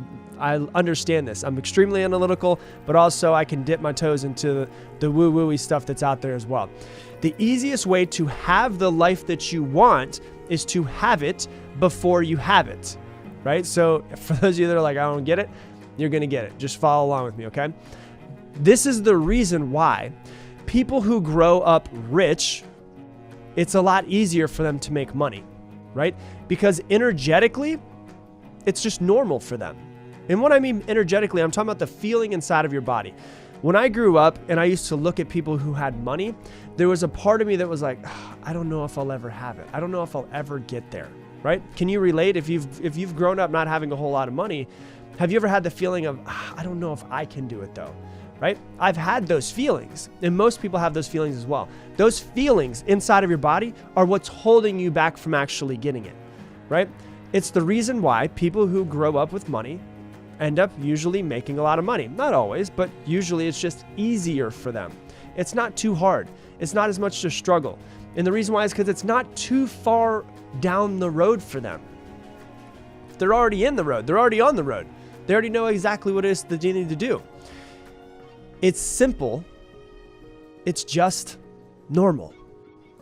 understand this. I'm extremely analytical, but also I can dip my toes into the woo-woo-y stuff that's out there as well. The easiest way to have the life that you want is to have it before you have it, right? So for those of you that are like, I don't get it, you're going to get it. Just follow along with me, okay? This is the reason why people who grow up rich, it's a lot easier for them to make money, right? Because energetically, it's just normal for them. And what I mean energetically, I'm talking about the feeling inside of your body. When I grew up and I used to look at people who had money, there was a part of me that was like, I don't know if I'll ever have it. I don't know if I'll ever get there, right? Can you relate? If you've grown up not having a whole lot of money, have you ever had the feeling of, I don't know if I can do it though, right? I've had those feelings, and most people have those feelings as well. Those feelings inside of your body are what's holding you back from actually getting it, right? It's the reason why people who grow up with money end up usually making a lot of money. Not always, but usually it's just easier for them. It's not too hard. It's not as much to struggle. And the reason why is because it's not too far down the road for them. They're already in the road. They're already on the road. They already know exactly what it is that they need to do. It's simple. It's just normal.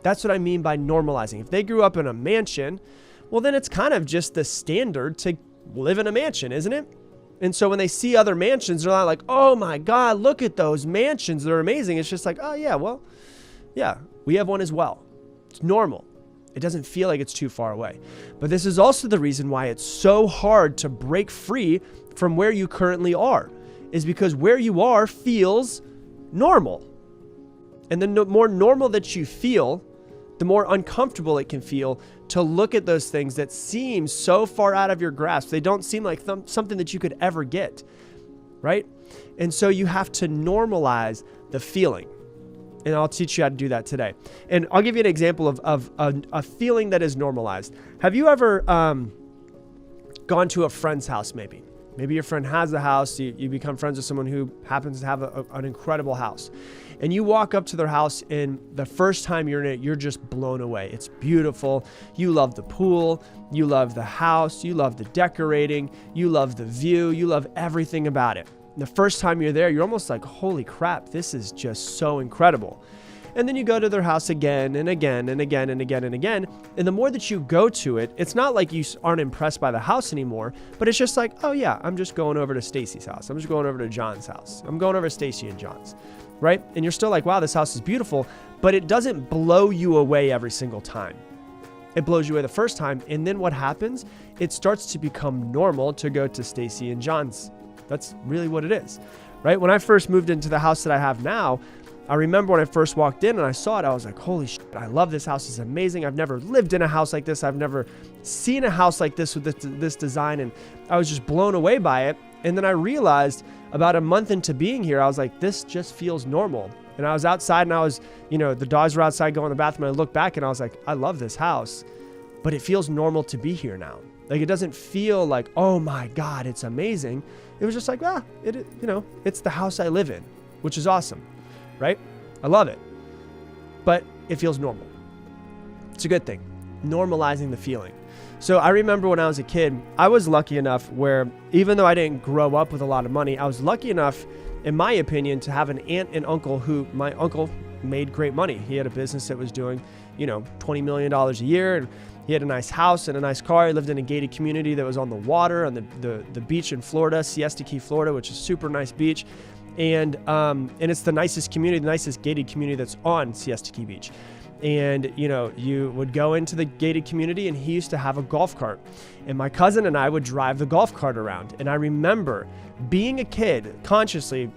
That's what I mean by normalizing. If they grew up in a mansion, well, then it's kind of just the standard to live in a mansion, isn't it? And so when they see other mansions, they're not like, oh my God, look at those mansions. They're amazing. It's just like, oh yeah, well, yeah, we have one as well. It's normal. It doesn't feel like it's too far away. But this is also the reason why it's so hard to break free from where you currently are, is because where you are feels normal. And the more normal that you feel, the more uncomfortable it can feel to look at those things that seem so far out of your grasp. They don't seem like something that you could ever get, right? And so you have to normalize the feeling. And I'll teach you how to do that today. And I'll give you an example of a feeling that is normalized. Have you ever gone to a friend's house maybe? Maybe your friend has a house, you become friends with someone who happens to have an incredible house. And you walk up to their house, and the first time you're in it, you're just blown away. It's beautiful. You love the pool. You love the house. You love the decorating. You love the view. You love everything about it. The first time you're there, you're almost like, holy crap, this is just so incredible. And then you go to their house again and again and again and again and again. And the more that you go to it, it's not like you aren't impressed by the house anymore, but it's just like, oh yeah, I'm just going over to Stacy's house. I'm just going over to John's house. I'm going over to Stacy and John's, right? And you're still like, wow, this house is beautiful, but it doesn't blow you away every single time. It blows you away the first time. And then what happens? It starts to become normal to go to Stacy and John's. That's really what it is, right? When I first moved into the house that I have now, I remember when I first walked in and I saw it, I was like, holy shit, I love this house. It's amazing. I've never lived in a house like this. I've never seen a house like this with this design. And I was just blown away by it. And then I realized about a month into being here, I was like, this just feels normal. And I was outside and I was, the dogs were outside going to the bathroom. And I looked back and I was like, I love this house, but it feels normal to be here now. Like, it doesn't feel like, oh my God, it's amazing. It was just like, it's the house I live in, which is awesome. Right? I love it, but it feels normal. It's a good thing. Normalizing the feeling. So I remember when I was a kid, I was lucky enough where even though I didn't grow up with a lot of money, I was lucky enough, in my opinion, to have an aunt and uncle who, my uncle made great money. He had a business that was doing, $20 million a year. And he had a nice house and a nice car. He lived in a gated community that was on the water, on the beach in Florida, Siesta Key, Florida, which is a super nice beach. And it's the nicest community, the nicest gated community that's on Siesta Key Beach. And, you would go into the gated community and he used to have a golf cart. And my cousin and I would drive the golf cart around. And I remember being a kid, consciously,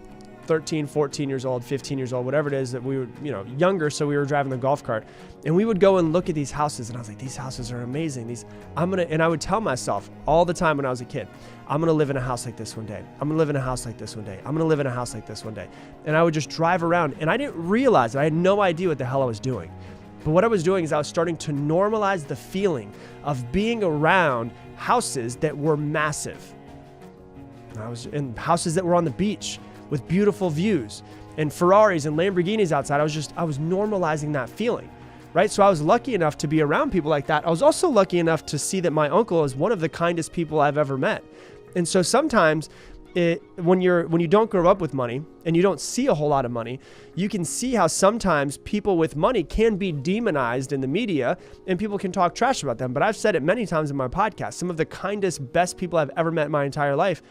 13, 14 years old, 15 years old, whatever it is that we were, younger. So we were driving the golf cart and we would go and look at these houses. And I was like, these houses are amazing. And I would tell myself all the time when I was a kid, I'm going to live in a house like this one day. I'm going to live in a house like this one day. I'm going to live in a house like this one day. And I would just drive around and I didn't realize it. I had no idea what the hell I was doing. But what I was doing is I was starting to normalize the feeling of being around houses that were massive. I was in houses that were on the beach with beautiful views and Ferraris and Lamborghinis outside. I was normalizing that feeling, right? So I was lucky enough to be around people like that. I was also lucky enough to see that my uncle is one of the kindest people I've ever met. And so sometimes when you don't grow up with money and you don't see a whole lot of money, you can see how sometimes people with money can be demonized in the media and people can talk trash about them. But I've said it many times in my podcast, some of the kindest, best people I've ever met in my entire life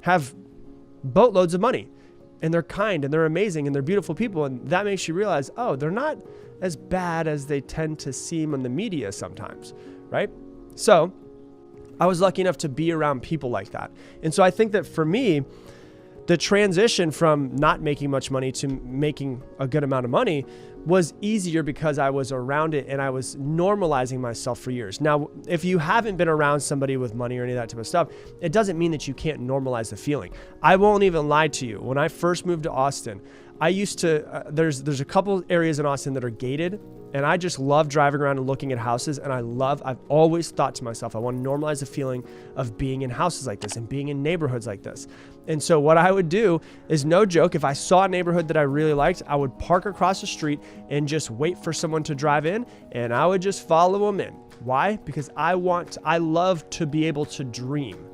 have boatloads of money. And they're kind and they're amazing and they're beautiful people. And that makes you realize, oh, they're not as bad as they tend to seem in the media sometimes, right? So I was lucky enough to be around people like that. And so I think that for me, the transition from not making much money to making a good amount of money was easier because I was around it and I was normalizing myself for years. Now, if you haven't been around somebody with money or any of that type of stuff, it doesn't mean that you can't normalize the feeling. I won't even lie to you. When I first moved to Austin, I used to, there's a couple areas in Austin that are gated, and I just love driving around and looking at houses. And I've always thought to myself, I want to normalize the feeling of being in houses like this and being in neighborhoods like this. And so what I would do is, no joke, if I saw a neighborhood that I really liked, I would park across the street and just wait for someone to drive in, and I would just follow them in. Why? Because I love to be able to dream.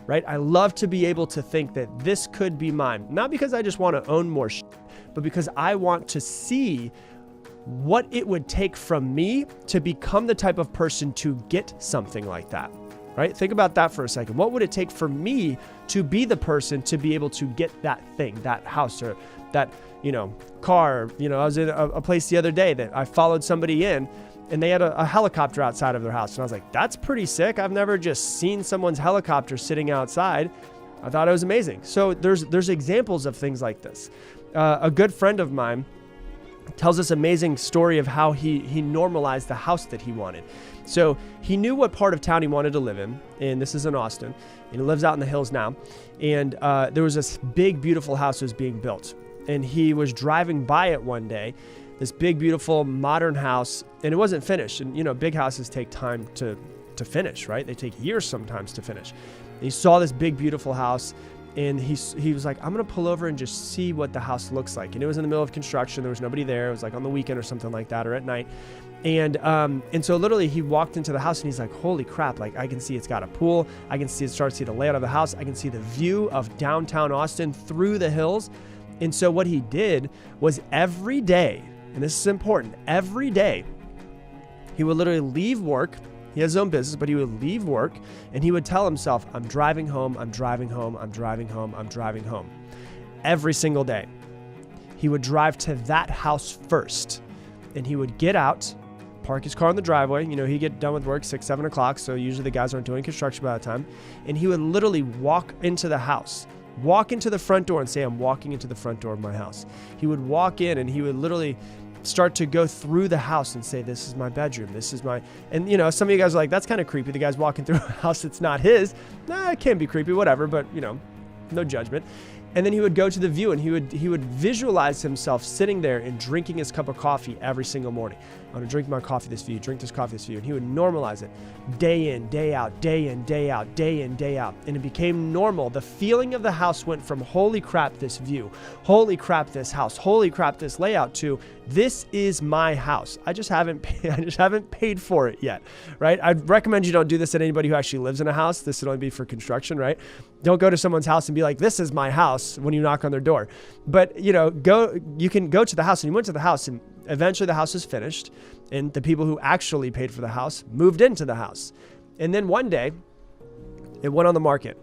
Right? I love to be able to think that this could be mine. Not because I just want to own more shit, but because I want to see what it would take from me to become the type of person to get something like that, right? Think about that for a second. What would it take for me to be the person to be able to get that thing, that house or that, car? I was in a place the other day that I followed somebody in, and they had a helicopter outside of their house. And I was like, that's pretty sick. I've never just seen someone's helicopter sitting outside. I thought it was amazing. So there's examples of things like this. A good friend of mine tells this amazing story of how he normalized the house that he wanted. So he knew what part of town he wanted to live in, and this is in Austin, and he lives out in the hills now. And there was this big, beautiful house that was being built, and he was driving by it one day, this big, beautiful, modern house, and it wasn't finished. And, you know, big houses take time to finish, right? They take years sometimes to finish. And he saw this big, beautiful house, and he was like, I'm going to pull over and just see what the house looks like. And it was in the middle of construction. There was nobody there. It was like on the weekend or something like that, or at night. And so literally he walked into the house and he's like, holy crap. Like, I can see it's got a pool. I can start to see the layout of the house. I can see the view of downtown Austin through the hills. And so what he did was every day, and this is important, every day he would literally leave work. He has his own business, but he would leave work and he would tell himself, I'm driving home, I'm driving home, I'm driving home, I'm driving home. Every single day. He would drive to that house first, and he would get out, park his car in the driveway. You know, he'd get done with work 6, 7 o'clock. So usually the guys aren't doing construction by that time. And he would literally walk into the house, walk into the front door and say, I'm walking into the front door of my house. He would walk in and he would literally start to go through the house and say, this is my bedroom. This is my, and you know, some of you guys are like, that's kind of creepy. The guy's walking through a house that's not his. Nah, it can be creepy, whatever, but you know, no judgment. And then he would go to the view and he would visualize himself sitting there and drinking his cup of coffee every single morning. I'm going to drink my coffee this view, drink this coffee this view. And he would normalize it day in, day out, day in, day out, day in, day out. And it became normal. The feeling of the house went from holy crap, this view, holy crap, this house, holy crap, this layout, to this is my house. I just haven't paid for it yet, right? I'd recommend you don't do this at anybody who actually lives in a house. This would only be for construction, right? Don't go to someone's house and be like, this is my house when you knock on their door. But, you know, you can go to the house, and you went to the house, and eventually the house is finished, and the people who actually paid for the house moved into the house. And then one day it went on the market,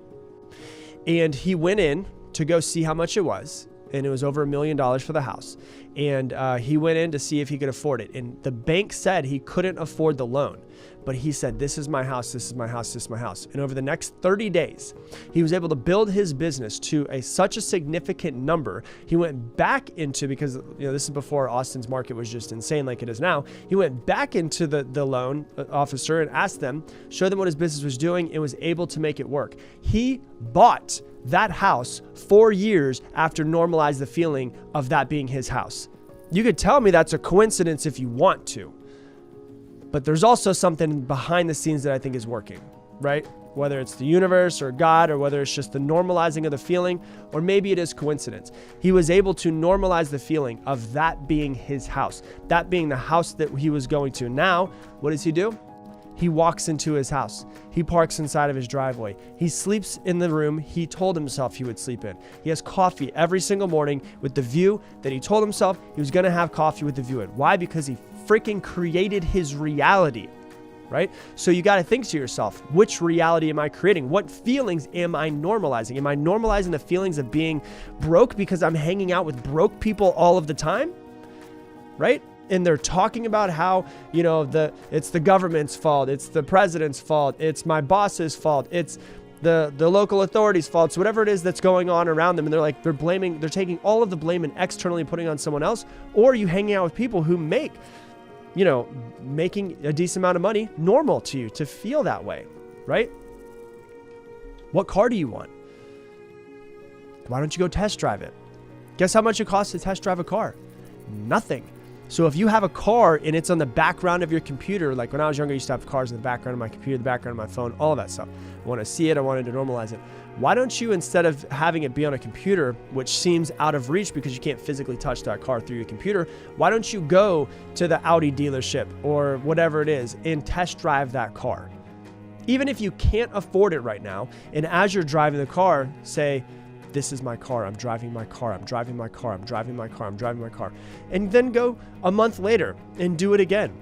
and he went in to go see how much it was. And it was over $1 million for the house. And he went in to see if he could afford it. And the bank said he couldn't afford the loan. But he said, this is my house, this is my house, this is my house. And over the next 30 days, he was able to build his business to such a significant number. He went back into, because you know this is before Austin's market was just insane like it is now. He went back into the loan officer and asked them, showed them what his business was doing, and was able to make it work. He bought that house 4 years after normalized the feeling of that being his house. You could tell me that's a coincidence if you want to, but there's also something behind the scenes that I think is working, right? Whether it's the universe or God, or whether it's just the normalizing of the feeling, or maybe it is coincidence. He was able to normalize the feeling of that being his house, that being the house that he was going to. Now, what does he do? He walks into his house. He parks inside of his driveway. He sleeps in the room he told himself he would sleep in. He has coffee every single morning with the view that he told himself he was going to have coffee with the view in. Why? Because he freaking created his reality, right? So you got to think to yourself, which reality am I creating? What feelings am I normalizing? Am I normalizing the feelings of being broke because I'm hanging out with broke people all of the time, right? And they're talking about how, you know, it's the government's fault, it's the president's fault, it's my boss's fault, it's the local authorities' fault, so whatever it is that's going on around them. And they're taking all of the blame and externally putting on someone else. Or you hanging out with people who make, you know, making a decent amount of money normal to you to feel that way, right? What car do you want? Why don't you go test drive it? Guess how much it costs to test drive a car? Nothing. So if you have a car and it's on the background of your computer, like when I was younger, I used to have cars in the background of my computer, the background of my phone, all of that stuff. I want to see it. I wanted to normalize it. Why don't you, instead of having it be on a computer, which seems out of reach because you can't physically touch that car through your computer, why don't you go to the Audi dealership or whatever it is and test drive that car? Even if you can't afford it right now, and as you're driving the car, say, this is my car, I'm driving my car, I'm driving my car, I'm driving my car, I'm driving my car. And then go a month later and do it again.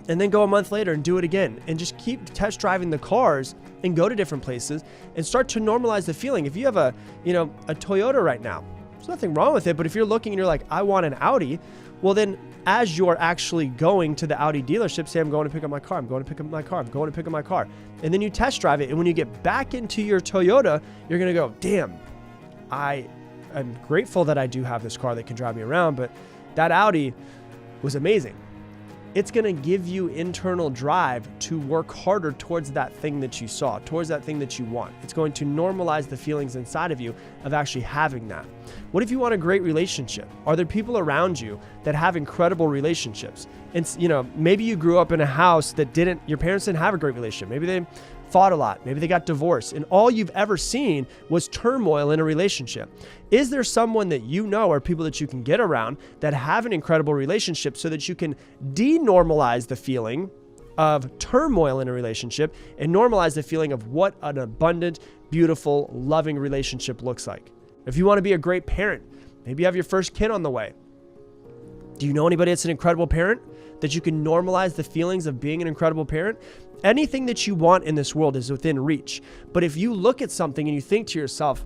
And then go a month later and do it again. And just keep test driving the cars and go to different places and start to normalize the feeling. If you have a Toyota right now, there's nothing wrong with it, but if you're looking and you're like, I want an Audi, well then as you're actually going to the Audi dealership, say, I'm going to pick up my car, I'm going to pick up my car, I'm going to pick up my car. And then you test drive it. And when you get back into your Toyota, you're going to go, damn, I'm grateful that I do have this car that can drive me around, but that Audi was amazing. It's going to give you internal drive to work harder towards that thing that you saw, towards that thing that you want. It's going to normalize the feelings inside of you of actually having that. What if you want a great relationship? Are there people around you that have incredible relationships? And maybe you grew up in a house that your parents didn't have a great relationship. Maybe they fought a lot. Maybe they got divorced, and all you've ever seen was turmoil in a relationship. Is there someone that you know or people that you can get around that have an incredible relationship so that you can denormalize the feeling of turmoil in a relationship and normalize the feeling of what an abundant, beautiful, loving relationship looks like? If you want to be a great parent, maybe you have your first kid on the way. Do you know anybody that's an incredible parent that you can normalize the feelings of being an incredible parent? Anything that you want in this world is within reach. But if you look at something and you think to yourself,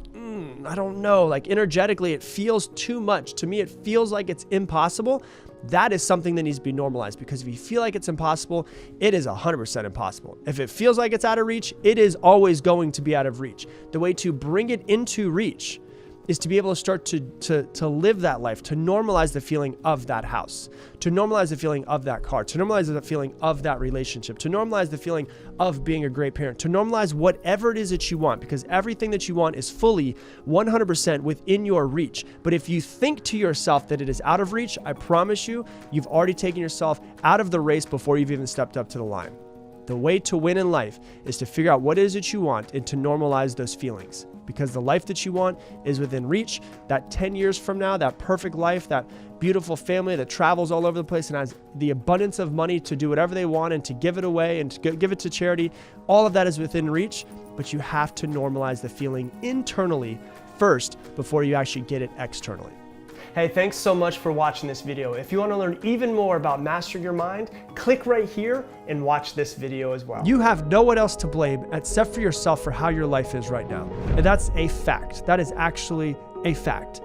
I don't know, like energetically, it feels too much. To me, it feels like it's impossible. That is something that needs to be normalized, because if you feel like it's impossible, it is 100% impossible. If it feels like it's out of reach, it is always going to be out of reach. The way to bring it into reach is to be able to start to live that life, to normalize the feeling of that house, to normalize the feeling of that car, to normalize the feeling of that relationship, to normalize the feeling of being a great parent, to normalize whatever it is that you want, because everything that you want is fully 100% within your reach. But if you think to yourself that it is out of reach, I promise you, you've already taken yourself out of the race before you've even stepped up to the line. The way to win in life is to figure out what it is that you want and to normalize those feelings, because the life that you want is within reach. That 10 years from now, that perfect life, that beautiful family that travels all over the place and has the abundance of money to do whatever they want and to give it away and to give it to charity, all of that is within reach, but you have to normalize the feeling internally first before you actually get it externally. Hey, thanks so much for watching this video. If you want to learn even more about mastering your mind, click right here and watch this video as well. You have no one else to blame except for yourself for how your life is right now. And that's a fact. That is actually a fact.